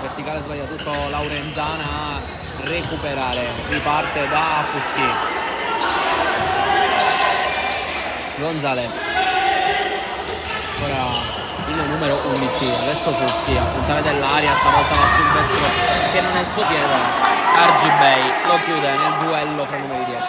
verticale sbagliato, Laurenzana a recuperare, riparte da Fuschi. Gonzales. Ora il numero 11, adesso Fuschi a puntare dell'aria, stavolta va sul destro che non è il suo piede. Argibei lo chiude nel duello fra i numeri 10.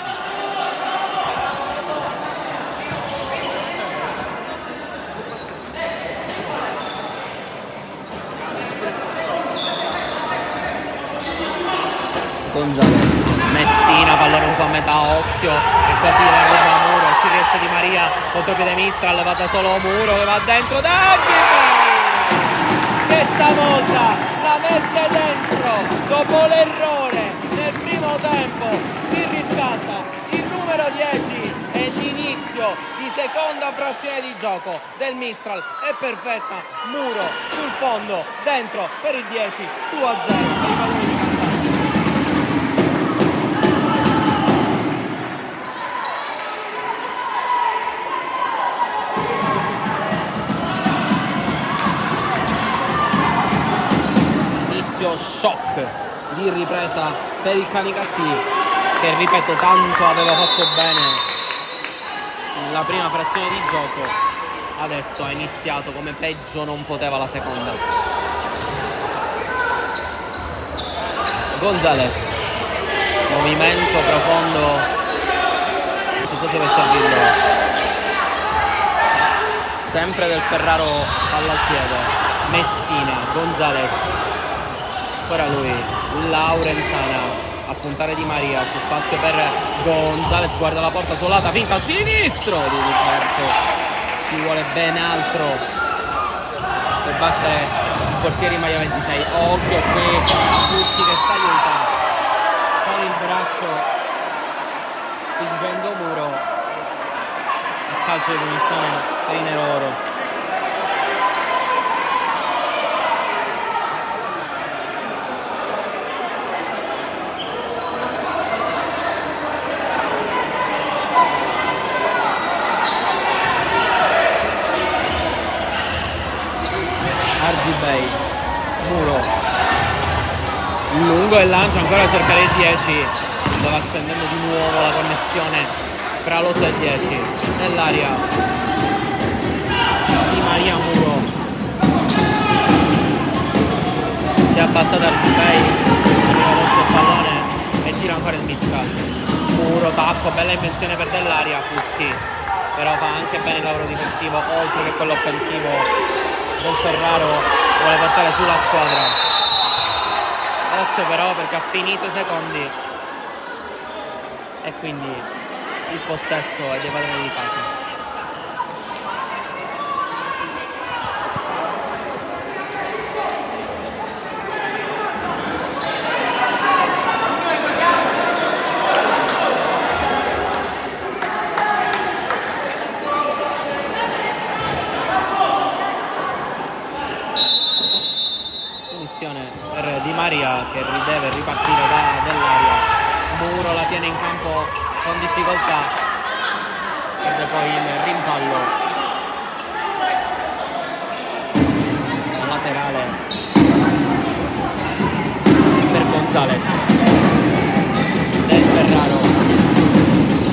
Gonzales, Messina, pallone un po' a metà, occhio, e quasi la ruba Muro, ci riesce Di Maria, contropiede Mistral, levata solo Muro che va dentro, che stavolta la mette dentro, dopo l'errore nel primo tempo, si riscatta il numero 10 e l'inizio di seconda frazione di gioco del Mistral è perfetta, Muro sul fondo, dentro per il 10, 2-0 per i padroni di Canzano. Shock di ripresa per il Canicattì, che ripeto tanto aveva fatto bene la prima frazione di gioco, adesso ha iniziato come peggio non poteva la seconda. Gonzales, movimento profondo, non ci so se per servirlo, sempre del Ferraro palla al piede, Messina, Gonzales, ora lui, Laurenzana a puntare Di Maria, c'è spazio per Gonzales, guarda la porta suolata, finta al sinistro di Diliberto, ci vuole ben altro per battere il portiere in maglia 26, occhio qui Fuschi che si aiuta con il braccio spingendo Muro, il calcio di punizione per i Nero-Oro. Argibei, Muro, lungo e lancia ancora a cercare il 10, stava accendendo di nuovo la connessione fra l'8 e il 10, nell'aria Di Maria, Muro, si è abbassata Argibei, arriva verso il pallone e gira ancora il Mistral, Muro, tacco, bella invenzione per dell'aria, Fuschi, però fa anche bene il lavoro difensivo oltre che quello offensivo del Ferraro, vuole portare sulla squadra. Occhio però perché ha finito i secondi e quindi il possesso è dei padroni di casa. punizione per Di Maria che deve ripartire da dell'aria. Muro la tiene in campo con difficoltà, perde poi il rimpallo. Laterale per Gonzalez. Del Ferraro,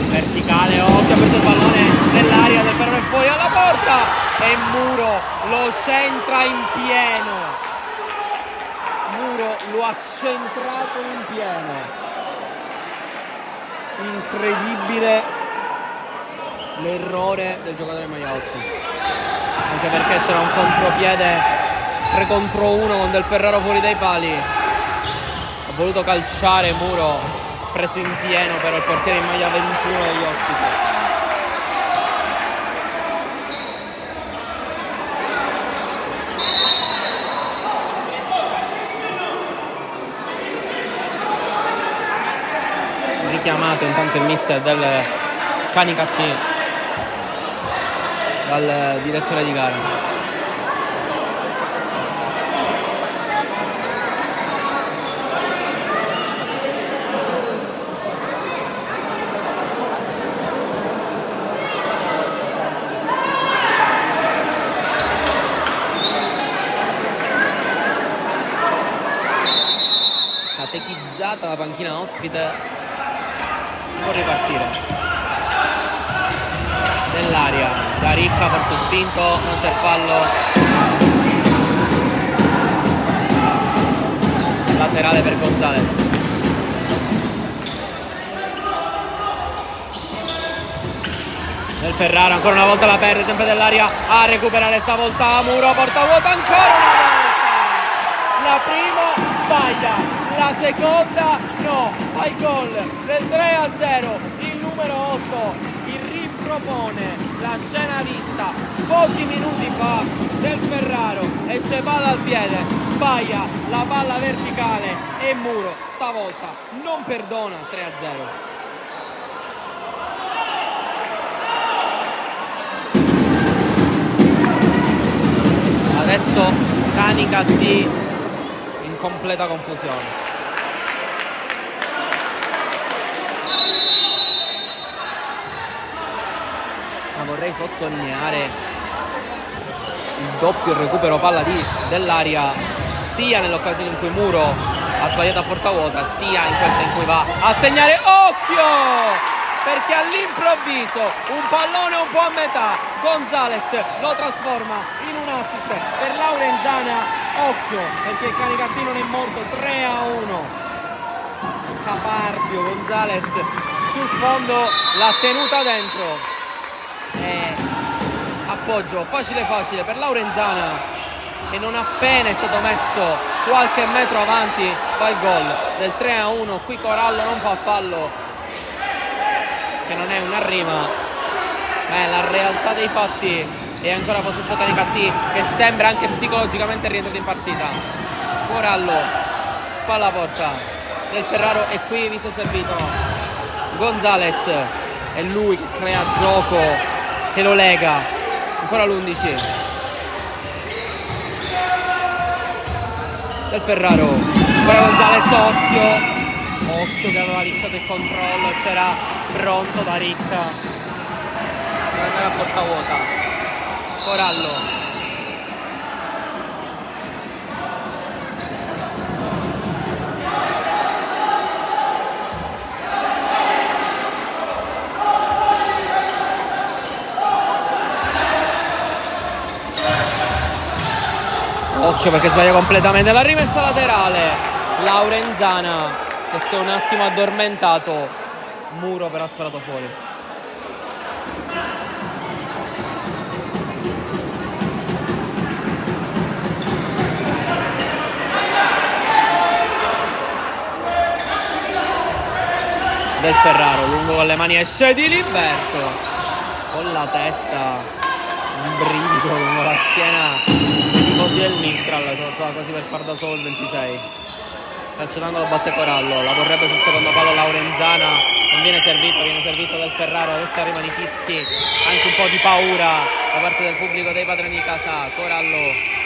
verticale, occhio, ha preso il pallone nell'aria, Del Ferraro è fuori alla porta e Muro lo centra in pieno. Muro lo ha centrato in pieno. Incredibile l'errore del giocatore Maiotti, anche perché c'era un contropiede 3 contro 1 con Del Ferraro fuori dai pali. Ha voluto calciare Muro, preso in pieno però il portiere in maglia 21 degli ospiti. Richiamato intanto il mister del Canicattì dal direttore di gara. Catechizzata la panchina ospite. Può ripartire nell'aria, da Ricca forse spinto, non c'è fallo, laterale per Gonzalez. Del Ferraro ancora una volta la perde, sempre dell'aria a recuperare stavolta Muro, porta vuota ancora una volta, la prima sbaglia, la seconda no, fa il gol del 3-0, il numero 8 si ripropone la scena vista pochi minuti fa. Del Ferraro esce palla al piede, sbaglia la palla verticale e Muro stavolta non perdona. 3-0. Adesso Canicattì in completa confusione. Ma vorrei sottolineare il doppio recupero palla dell'aria, sia nell'occasione in cui Muro ha sbagliato a porta vuota, sia in questa in cui va a segnare. Occhio! Perché all'improvviso un pallone un po' a metà, Gonzalez lo trasforma in un assist per Laurenzana. Occhio, perché il Canicattì non è morto. 3-1. Caparbio Gonzalez sul fondo, l'ha tenuta dentro. Appoggio facile per Laurenzana, che non appena è stato messo qualche metro avanti fa il gol del 3-1. Qui Corallo non fa fallo, che non è una rima, la realtà dei fatti è ancora possesso Canicattì, che sembra anche psicologicamente rientrato in partita. Corallo, spalla a porta, Del Ferraro è qui visto servito. Gonzalez è lui che crea gioco, che lo lega. Ancora l'11 Del Ferraro, ancora Gonzalez, occhio che aveva lisciato il controllo, c'era pronto da Ricca per andare a porta vuota. Corallo, occhio perché sbaglia completamente la rimessa laterale. Laurenzana che si è un attimo addormentato, Muro però ha sparato fuori. Del Ferraro lungo con le mani, esce di Liberto con la testa, un brivido lungo la schiena. Così è il Mistral, stava quasi per far da solo il 26. Calcio d'angolo, batte Corallo, la vorrebbe sul secondo palo Laurenzana, non viene servito Del Ferraro. Adesso arrivano i fischi, anche un po' di paura da parte del pubblico dei padroni di casa. Corallo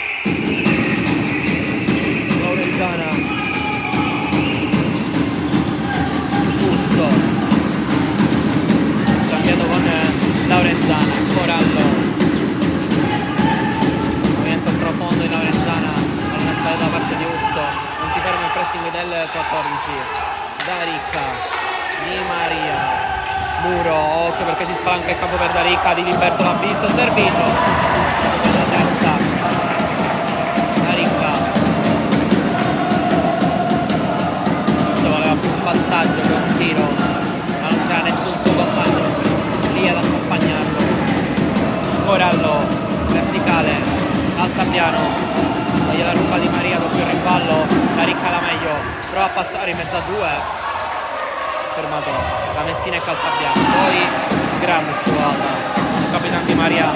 Urso, non si ferma il pressing del 14. Daricca, Di Maria, Muro, occhio perché si spalanca il campo per Daricca, Di Liberto l'ha visto, servito con la testa. Daricca, forse voleva un passaggio per un tiro, ma non c'era nessun suo compagno lì ad accompagnarlo. Corallo, verticale, altapiano, gliela ruba Di Maria, doppio rimpallo, Daricca la meglio, prova a passare in mezzo a due, fermato la Messina e Caltabiano, poi grande scivolata, il capitano Di Maria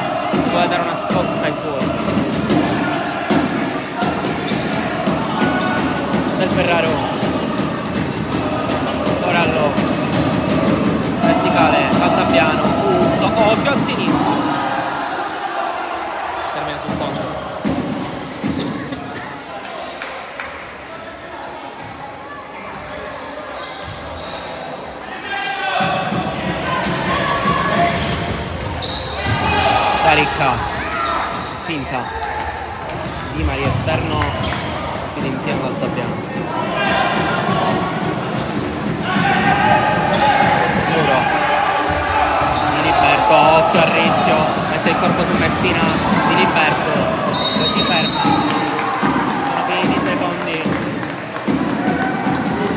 vuole dare una scossa ai suoi. Del Ferraro, Corallo, verticale, Caltabiano, Urso, occhio al sinistro, termina sul fondo. Daricca, finta, Di Maria esterno, chiude in pieno Caltabiano. Muro, Di Liberto, occhio al rischio, mette il corpo su Messina, Di Liberto, poi si ferma, sono finiti i secondi,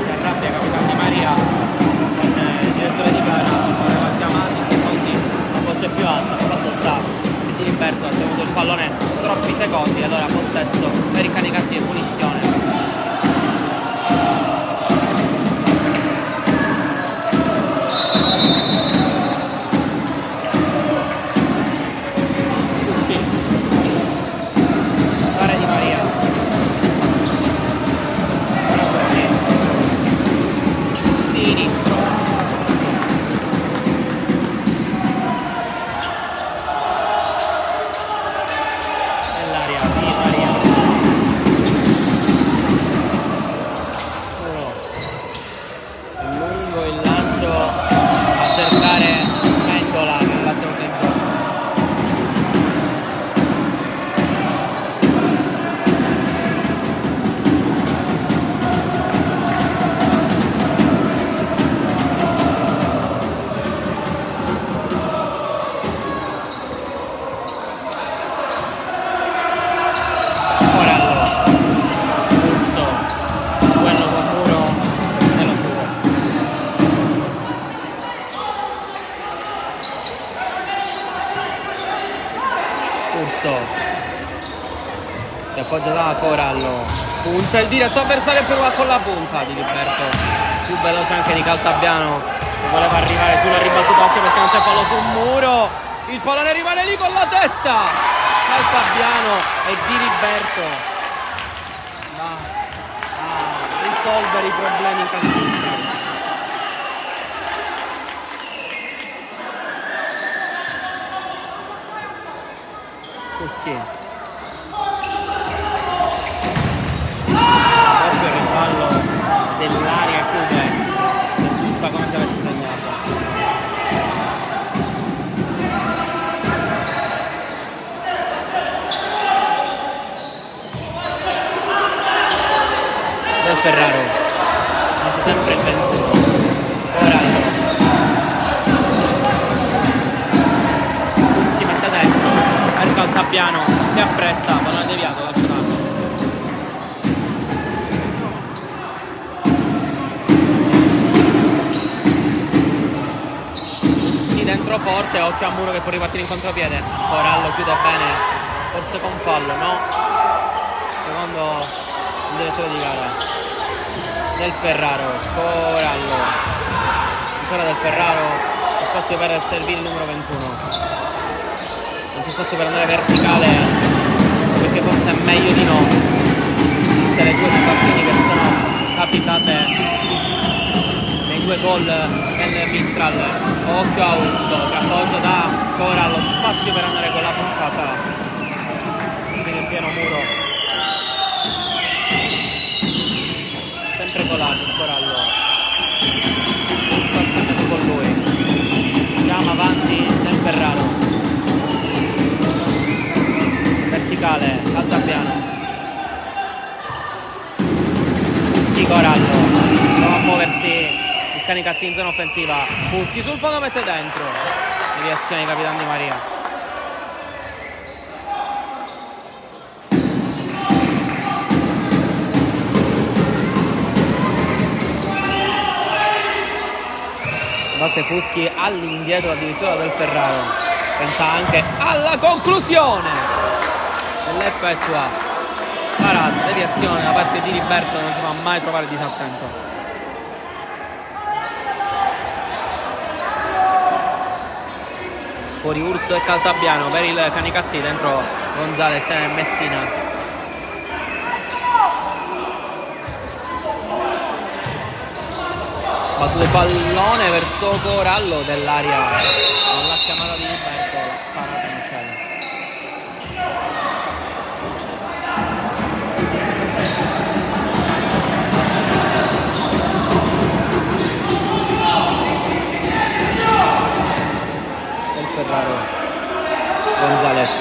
si arrabbia capitano Di Maria con il direttore di gara, ora va chiamati, secondi, la voce più alta, fatto sta. Di Liberto ha tenuto il pallone troppi secondi, allora possesso per i Canicattì e punizione. Cuschi, fare Di Maria, ora Cuschi, sinistro, nell'aria, Di Maria, lungo il lancio a cercare Mendola che l'ha tenuto in gioco. Corallo, Urso, quello con Muro e lo chiude. Urso si appoggia da Corallo, punta il diretto avversario, prova con la punta Di Liberto, più veloce anche di Caltabiano che voleva arrivare sulla ribattuta, occhio perché non c'è fallo sul Muro, il pallone rimane lì con la testa, Caltabiano e Di Liberto va a risolvere i problemi in casa nostra. Cuschi, proprio il rimpallo dell'aria, chiude, risulta come se avesse segnato. Del Ferraro, anzi sempre il 21, Corallo, Cuschi mette dentro, per Caltabiano che apprezza, pallone deviato dal giocato. Cuschi dentro forte, occhio a Muro che può ripartire in contropiede, Corallo chiude bene, forse con fallo, no? Secondo il direttore di gara. Del Ferraro, Corallo, ancora Del Ferraro, spazio per servire il numero 21, non c'è spazio per andare verticale perché forse è meglio di no, viste le due situazioni che sono capitate nei due gol del Mistral. Occhio a Urso che appoggia da Corallo, spazio per andare con la puntata, quindi in pieno Muro, sempre colato Corallo, sta scambiando con lui, chiama avanti Del Ferraro, verticale, Caltabiano, Canicattì, Corallo, prova a muoversi il Canicattì in zona offensiva, Fuschi sul fondo mette dentro, deviazione di Capitan Di Maria. Batte Fuschi all'indietro addirittura del Ferraro, pensa anche alla conclusione dell'effettua parata, deviazione da parte di Liberto, non si fa mai trovare disattento. Fuori Urso e Caltabiano per il Canicattì, dentro Gonzalez e Messina. Battuto il pallone verso Corallo dell'aria, con la chiamata di Liberto, sparato in cielo. Del Ferraro, Gonzalez,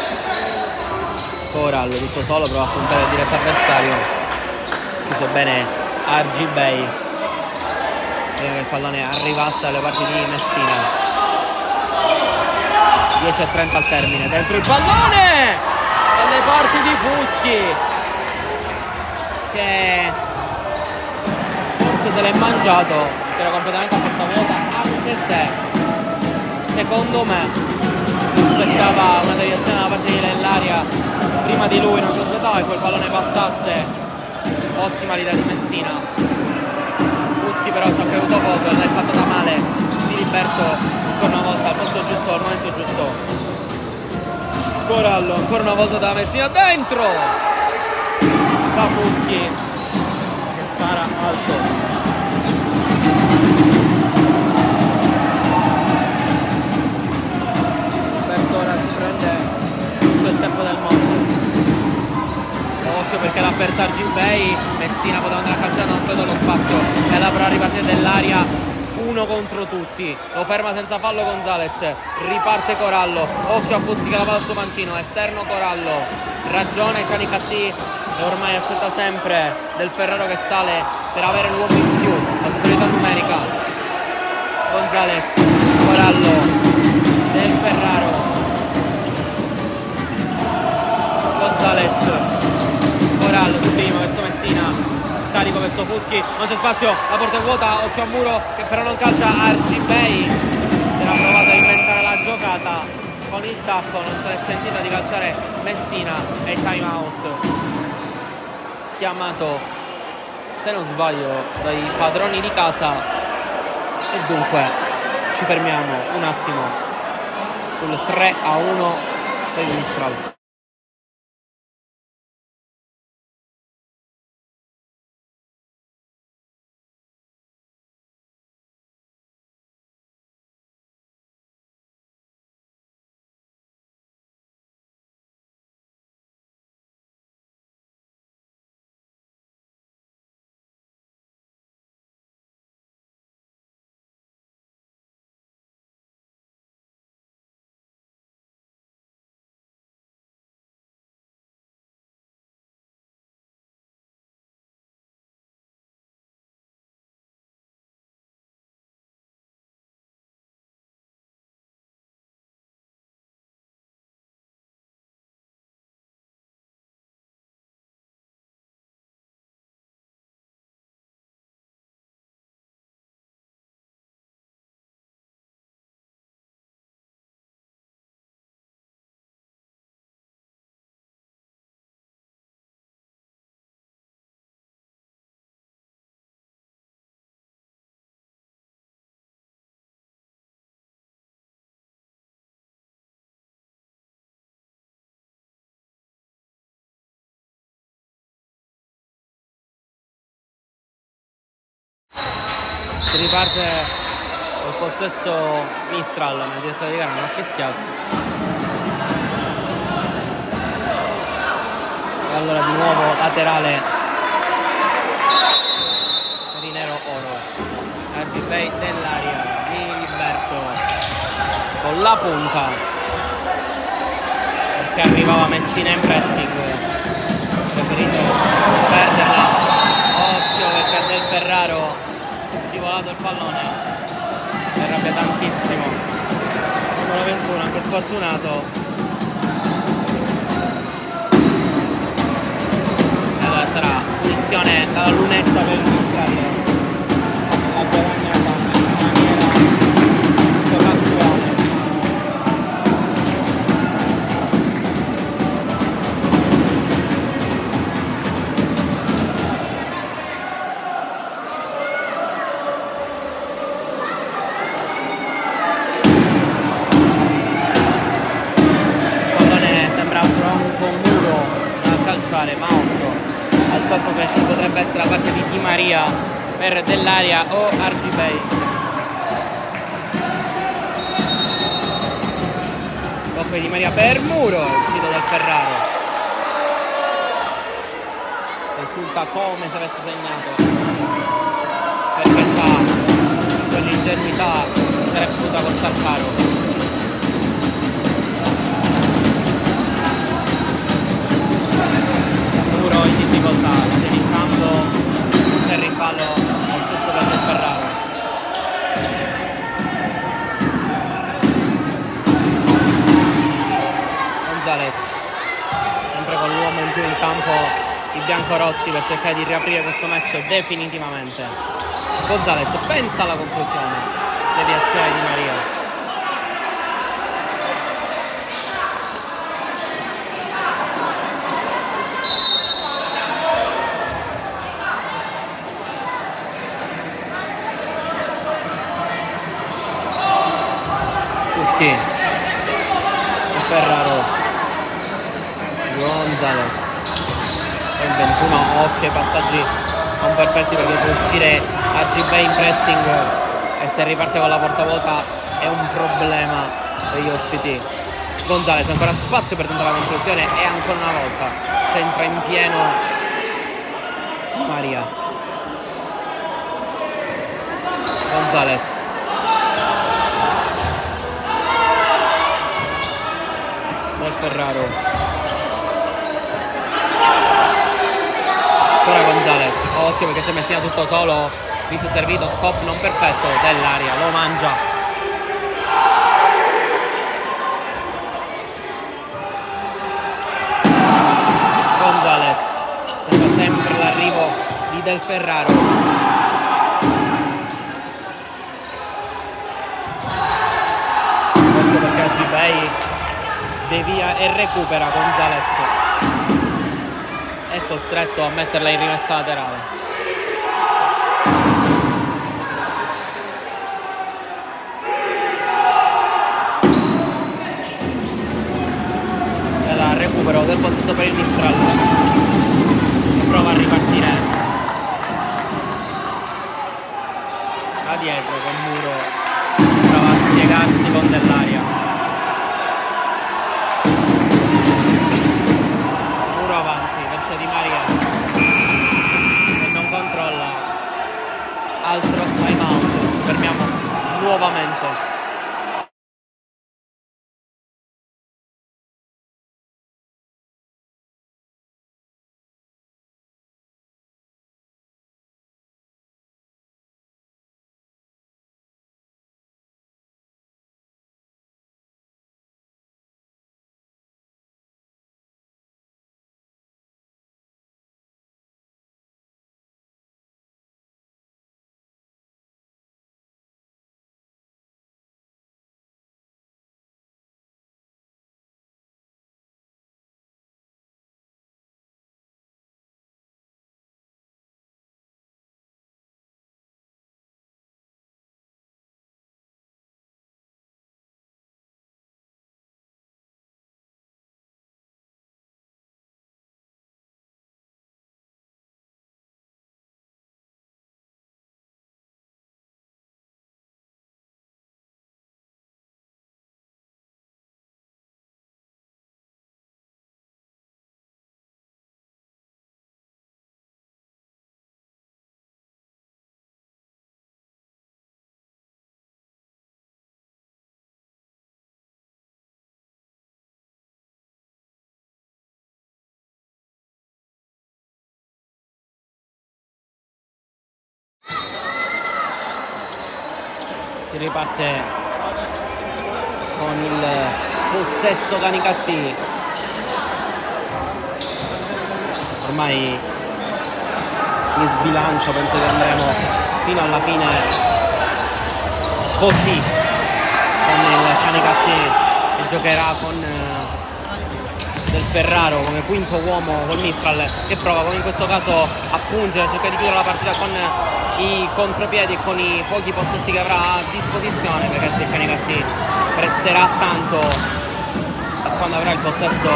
Corallo tutto solo, prova a puntare il diretto avversario, chiuso bene Argibay. Prima che il pallone arrivasse alle parti di Messina. 10:30 al termine, dentro il pallone alle parti di Fuschi, che forse se l'è mangiato, che era completamente a porta vuota, anche se secondo me si aspettava una deviazione da parte dell'aria prima di lui, non si aspettava che quel pallone passasse. Ottima l'idea di Messina, però ci ha creduto poco, l'ha fatta male di Liberto ancora una volta al posto giusto, al momento giusto. Corallo ancora una volta da Messina, dentro da Fuschi che spara alto. Liberto ora si prende tutto il tempo del mondo. Occhio perché l'ha persa Argibay, Messina poteva andare a calciare, non credo lo spazio, e là però ripartire dell'aria, uno contro tutti, lo ferma senza fallo Gonzalez, riparte Corallo, occhio a Fuschi che la va al suo mancino, esterno Corallo, ragione Canicattì e ormai aspetta sempre del Ferraro che sale per avere l'uomo in più, la superiorità numerica. Gonzalez, Corallo, del Ferraro, Gonzalez, Corallo prima verso Messina, scarico verso Fuschi, non c'è spazio, la porta è vuota, occhio a muro che però non calcia Argibay, si era provato a inventare la giocata con il tacco, non se l'è sentita di calciare Messina e il time out chiamato, se non sbaglio, dai padroni di casa. E dunque ci fermiamo un attimo sul 3-1 per il Mistral. Si riparte col possesso Mistral, ma il direttore di gara non ha fischiato. E allora di nuovo laterale per i nero oro. Argibay dell'aria di Liberto con la punta, perché arrivava Messina in pressing, preferito perderla. Occhio perché regalato il pallone, si arrabbia tantissimo. Numero 21, anche sfortunato. E allora sarà punizione dalla lunetta per il Mistral. La guadagnata in maniera casuale. Sembra pronto un muro da calciare, ma occhio al tocco che ci potrebbe essere da parte di Di Maria per Dell'Aria o Argibay. Tocco di Di Maria per Muro, uscito dal Ferraro. Risulta come se avesse segnato, perché sa quell'ingenuità che sarebbe potuta costar caro. Muro in difficoltà, la tiene in campo, c'è il rimpallo al stesso per il Ferraro. Gonzalez, sempre con l'uomo in più in campo, i biancorossi, per cercare di riaprire questo match definitivamente. Gonzalez pensa alla conclusione, deviazione di Maria. Ferraro, Gonzalez, e il 21, occhio ai passaggi non perfetti perché può uscire Argibay in pressing e se riparte con la porta vuota è un problema per gli ospiti. Gonzalez, ancora spazio per tentare la conclusione e ancora una volta centra in pieno Maria. Gonzalez, del Ferraro, ancora Gonzalez, occhio perché c'è Messina tutto solo, visto servito, stop non perfetto Dell'Aria, lo mangia. Gonzalez aspetta sempre l'arrivo di Del Ferraro. Occhio perché Argibay devia e recupera Gonzalez, è costretto a metterla in rimessa laterale. E la recupero del possesso per il Mistral, prova a ripartire da dietro con Muro, prova a spiegarsi con Dell'Aria. Avanti verso Di Maria che non controlla, altro time out, ci fermiamo nuovamente. Si riparte con il possesso Canicattì. Ormai mi sbilancio, penso che andremo fino alla fine così con il Canicattì che giocherà con Del Ferraro come quinto uomo col Mistral, che prova come in questo caso a pungere, cerca di chiudere la partita con i contropiedi e con i pochi possessi che avrà a disposizione, perché se il Canicattì presserà tanto e quando avrà il possesso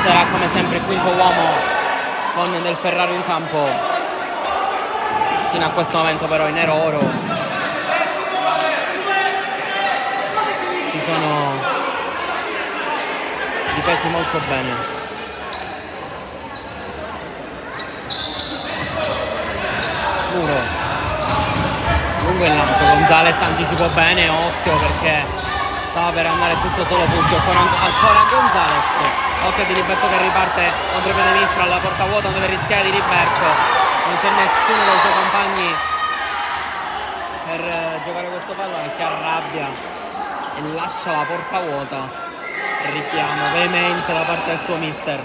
sarà come sempre il quinto uomo con Del Ferraro in campo. Fino a questo momento però i nero-oro si sono difesi molto bene. Muro lungo il lancio, Gonzalez anticipò bene, occhio perché stava per andare tutto solo Fuschi, ancora Gonzalez, occhio di Liberto che riparte contro il piede Mistral, alla porta vuota, non deve rischiare di Liberto, non c'è nessuno dei suoi compagni per giocare questo pallone, si arrabbia e lascia la porta vuota. Richiamo veemente da parte del suo mister.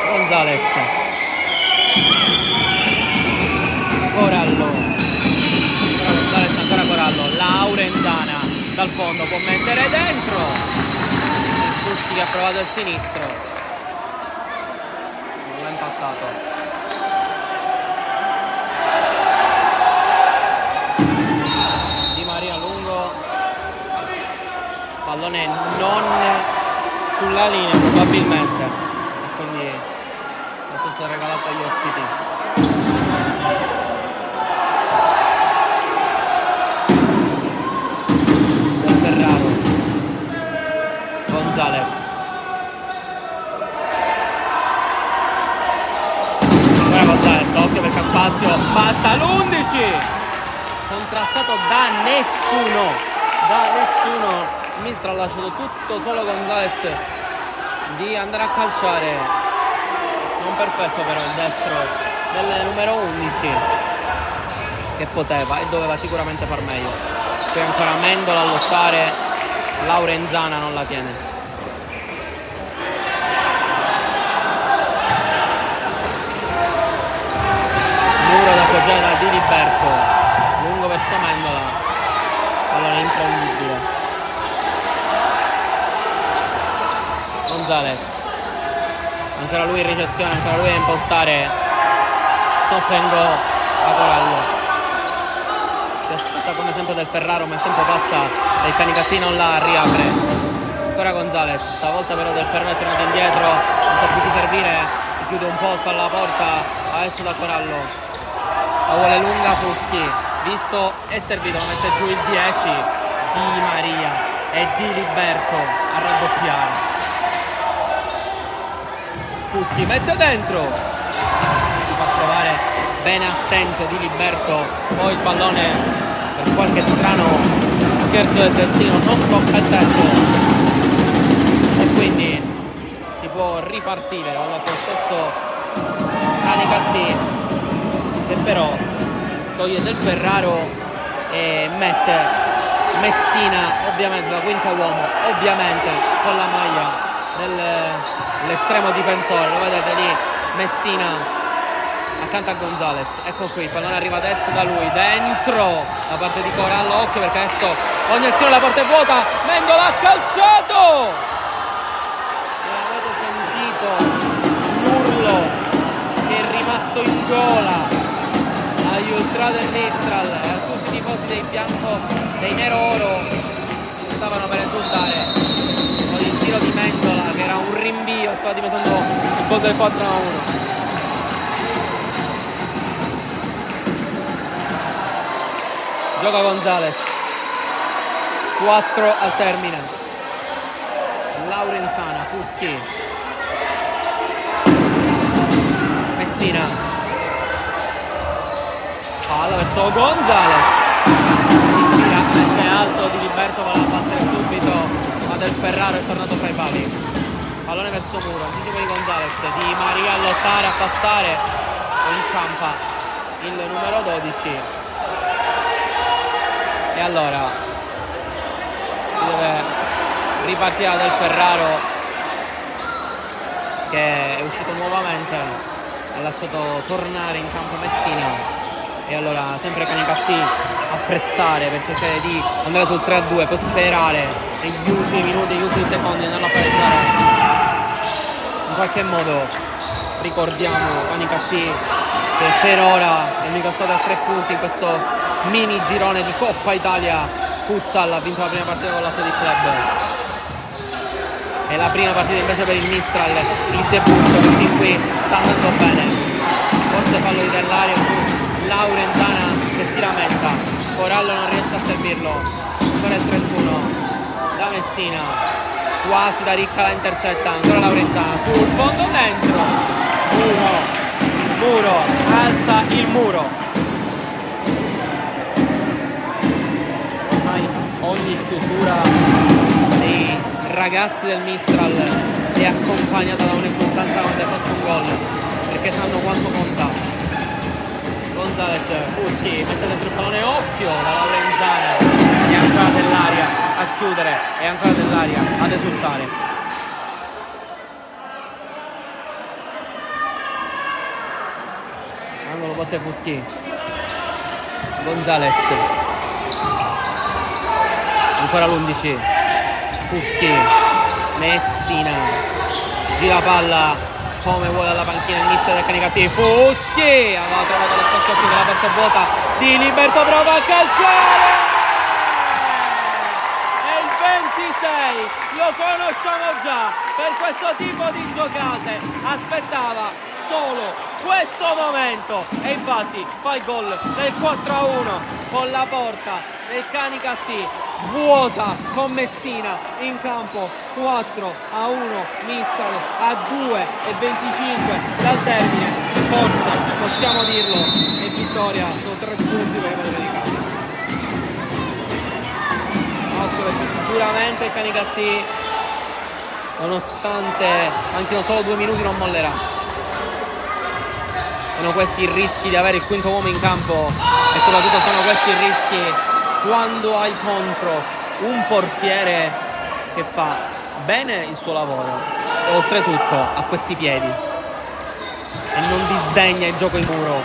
Gonzalez, Corallo, ancora Gonzalez, ancora Corallo, Laurenzana dal fondo può mettere dentro il Fuschi che ha provato il sinistro, non l'ha impattato. Di Maria lungo, pallone non sulla linea probabilmente, e quindi adesso è regalato agli ospiti. Del Ferraro, Gonzalez, ora Gonzalez, occhio perché ha spazio, passa l'11, contrastato da nessuno. Mistral ha lasciato tutto solo Gonzalez di andare a calciare, non perfetto però il destro del numero 11 che poteva e doveva sicuramente far meglio. Qui ancora Mendola a lottare, Laurenzana non la tiene. Muro da appoggiare da Di Liberto, lungo verso Mendola, pallone imprendibile. Gonzalez, ancora lui in ricezione, ancora lui a impostare, stop and go a Corallo, si aspetta come sempre Del Ferraro ma il tempo passa e il Canicattì non la riapre. Ancora Gonzalez, stavolta però Del Ferraro è tornato indietro, non sa più chi servire, si chiude un po', spalla la porta, adesso da Corallo, la vuole lunga Fuschi, visto e servito, mette giù il 10 Di Maria e Di Liberto a raddoppiare. Fuschi mette dentro, si fa trovare bene attento Di Liberto, poi il pallone per qualche strano scherzo del destino non tocca il tetto e quindi si può ripartire al possesso Canicattì, che però toglie Del Ferraro e mette Messina ovviamente da quinto uomo, ovviamente con la maglia dell'estremo difensore, lo vedete lì Messina accanto a Gonzalez. Ecco qui, il pallone arriva adesso da lui, dentro da parte di Corallo, occhio perché adesso ogni azione, la porta è vuota, Mendola ha calciato e avete sentito l'urlo che è rimasto in gola agli ultra del Mistral e a tutti i tifosi dei bianco dei nero-oro che stavano per esultare con il tiro di Mendola che era un rinvio, stava diventando il gol del 4-1. Gioca Gonzalez, 4 al termine, Laurenzana, Fuschi, Messina, palla verso Gonzalez, si gira, mette alto, Di Liberto va a battere subito, ma Del Ferraro è tornato fra i pali, pallone verso muro, anticipo di Gonzalez, Di Maria a lottare, a passare, poi inciampa il numero 12. e allora si deve ripartire Del Ferraro, che è uscito nuovamente, ha lasciato tornare in campo Messina, e allora sempre Canicattì a pressare per cercare di andare sul 3-2, per sperare negli ultimi minuti, negli ultimi secondi andarlo a pareggiare. In qualche modo ricordiamo Canicattì che per ora è l'unica squadra a 3 punti in questo mini girone di Coppa Italia Futsal, ha vinto la prima partita con l'Athletic Club. È la prima partita invece per il Mistral, il debutto, che fin qui sta andando bene. Forse fallo di Dell'Aria su Laurenzana che si lamenta, Corallo non riesce a servirlo, ancora il 31 da Messina, quasi da Ricca la intercetta, ancora Laurenzana sul fondo dentro, muro, alza il muro. Ormai ogni chiusura dei ragazzi del Mistral è accompagnata da un'esultanza quando è fatto un gol, perché sanno quanto conta. Gonzalez, Fuschi mette dentro il pallone, occhio da Laurenzana, e ancora Dell'Aria a chiudere, e ancora Dell'Aria ad esultare. Angolo, botte Fuschi, Gonzalez, ancora l'11, Fuschi, Messina, gira palla come vuole alla panchina il mister del Canicattì. Fuschi aveva trovato lo spazio più della porta vuota, Diliberto prova a calciare, e il 26 lo conosciamo già per questo tipo di giocate, aspettava solo questo momento e infatti fa il gol del 4-1 con la porta del Canicattì vuota, con Messina in campo. 4-1, Mistral a 2:25 dal termine, forse possiamo dirlo, e vittoria su 3 punti per i padroni di casa. Occhio, perché sicuramente il Canicattì, nonostante manchino solo 2 minuti, non mollerà. Sono questi i rischi di avere il quinto uomo in campo, e soprattutto sono questi i rischi quando hai contro un portiere che fa bene il suo lavoro e oltretutto ha questi piedi e non disdegna il gioco in muro.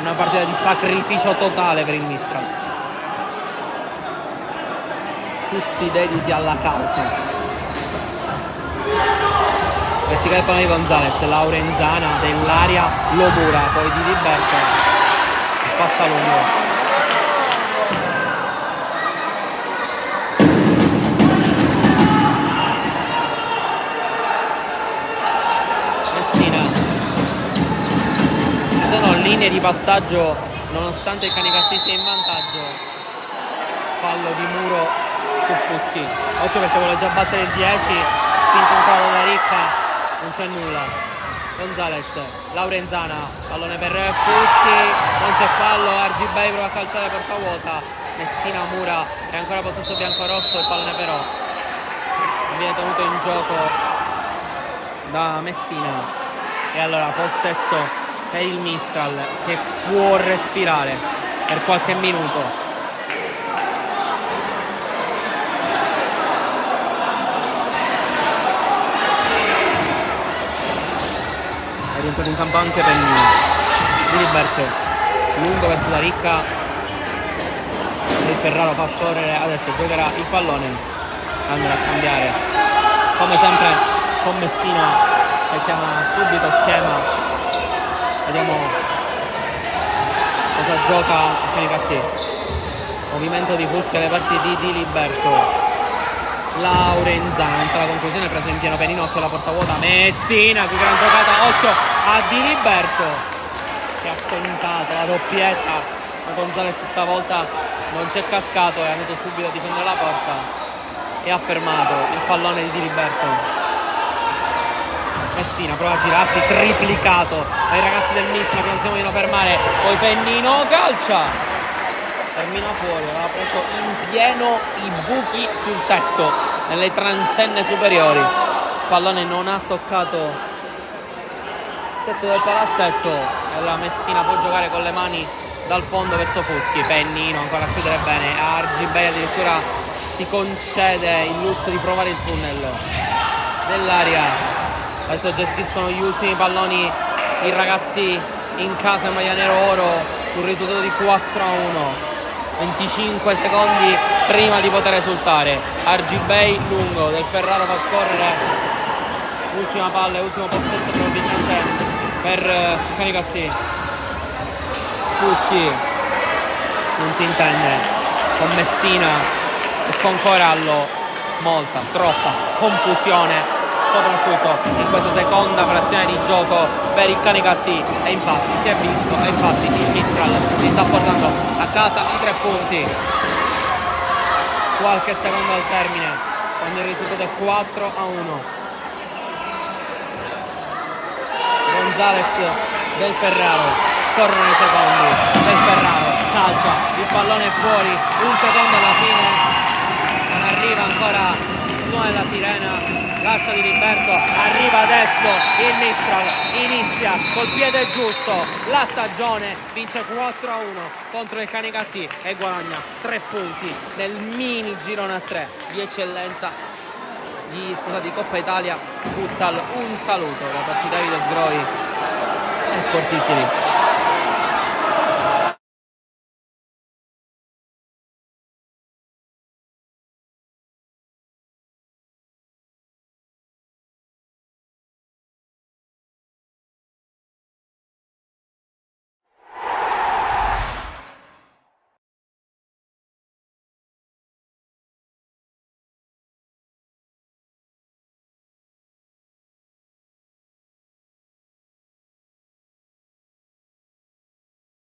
Una partita di sacrificio totale per il Mistral, tutti dediti alla causa. Verticale pallone di Gonzalez, Laurenzana, Dell'Aria, lo mura, poi di Diliberto spazza lungo. Linee di passaggio nonostante il Canicattì sia in vantaggio. Fallo di muro su Fuschi, occhio perché vuole già battere il 10, spinto ancora da Ricca, non c'è nulla. Gonzalez, Laurenzana, pallone per Fuschi, non c'è fallo, Argibay prova a calciare porta vuota, Messina mura, e ancora possesso biancorosso, il pallone però viene tenuto in gioco da Messina, e allora possesso per il Mistral che può respirare per qualche minuto. È rientrato in campo anche per Diliberto, lungo verso la Ricca, il Ferraro fa scorrere, adesso giocherà il pallone, andrà a cambiare come sempre con Messina che chiama subito schema. Vediamo cosa gioca il Canicattì. Movimento di Fuschi alle parti di Diliberto. Laurenzana, senza la conclusione, presa in pieno Peninocchio, la porta vuota. Messina, qui gran giocata, occhio a Diliberto che ha tentato la doppietta, ma Gonzalez stavolta non c'è cascato e è andato subito a difendere la porta e ha fermato il pallone di Diliberto. Messina prova a girarsi, triplicato dai ragazzi del Mistral che non si vogliono fermare, poi Pennino calcia, termina fuori, aveva preso in pieno i buchi sul tetto, nelle transenne superiori, il pallone non ha toccato il tetto del palazzetto, e la Messina può giocare con le mani dal fondo verso Fuschi, Pennino ancora a chiudere bene, Argibay addirittura si concede il lusso di provare il tunnel dell'aria. Adesso gestiscono gli ultimi palloni i ragazzi in casa in maglia nero oro sul risultato di 4-1. 25 secondi prima di poter esultare. Argibay lungo, Del Ferraro fa scorrere, ultima palla e ultimo possesso probabilmente per Canicattì. Fuschi non si intende con Messina e con Corallo, molta, troppa confusione soprattutto in questa seconda frazione di gioco per il Canicattì, e infatti si è visto, e infatti il Mistral si sta portando a casa i 3 punti qualche secondo al termine, quando il risultato è 4-1. Gonzalez, Del Ferraro, scorrono i secondi, Del Ferraro calcia, il pallone è fuori, un secondo alla fine, non arriva ancora il suono della sirena, lascia di Liberto, arriva adesso il Mistral, inizia col piede giusto la stagione, vince 4-1 contro il Canicattì e guadagna 3 punti nel mini girone a 3 di eccellenza di Coppa Italia Futsal. Un saluto da Davide Sgroi e Sportisili.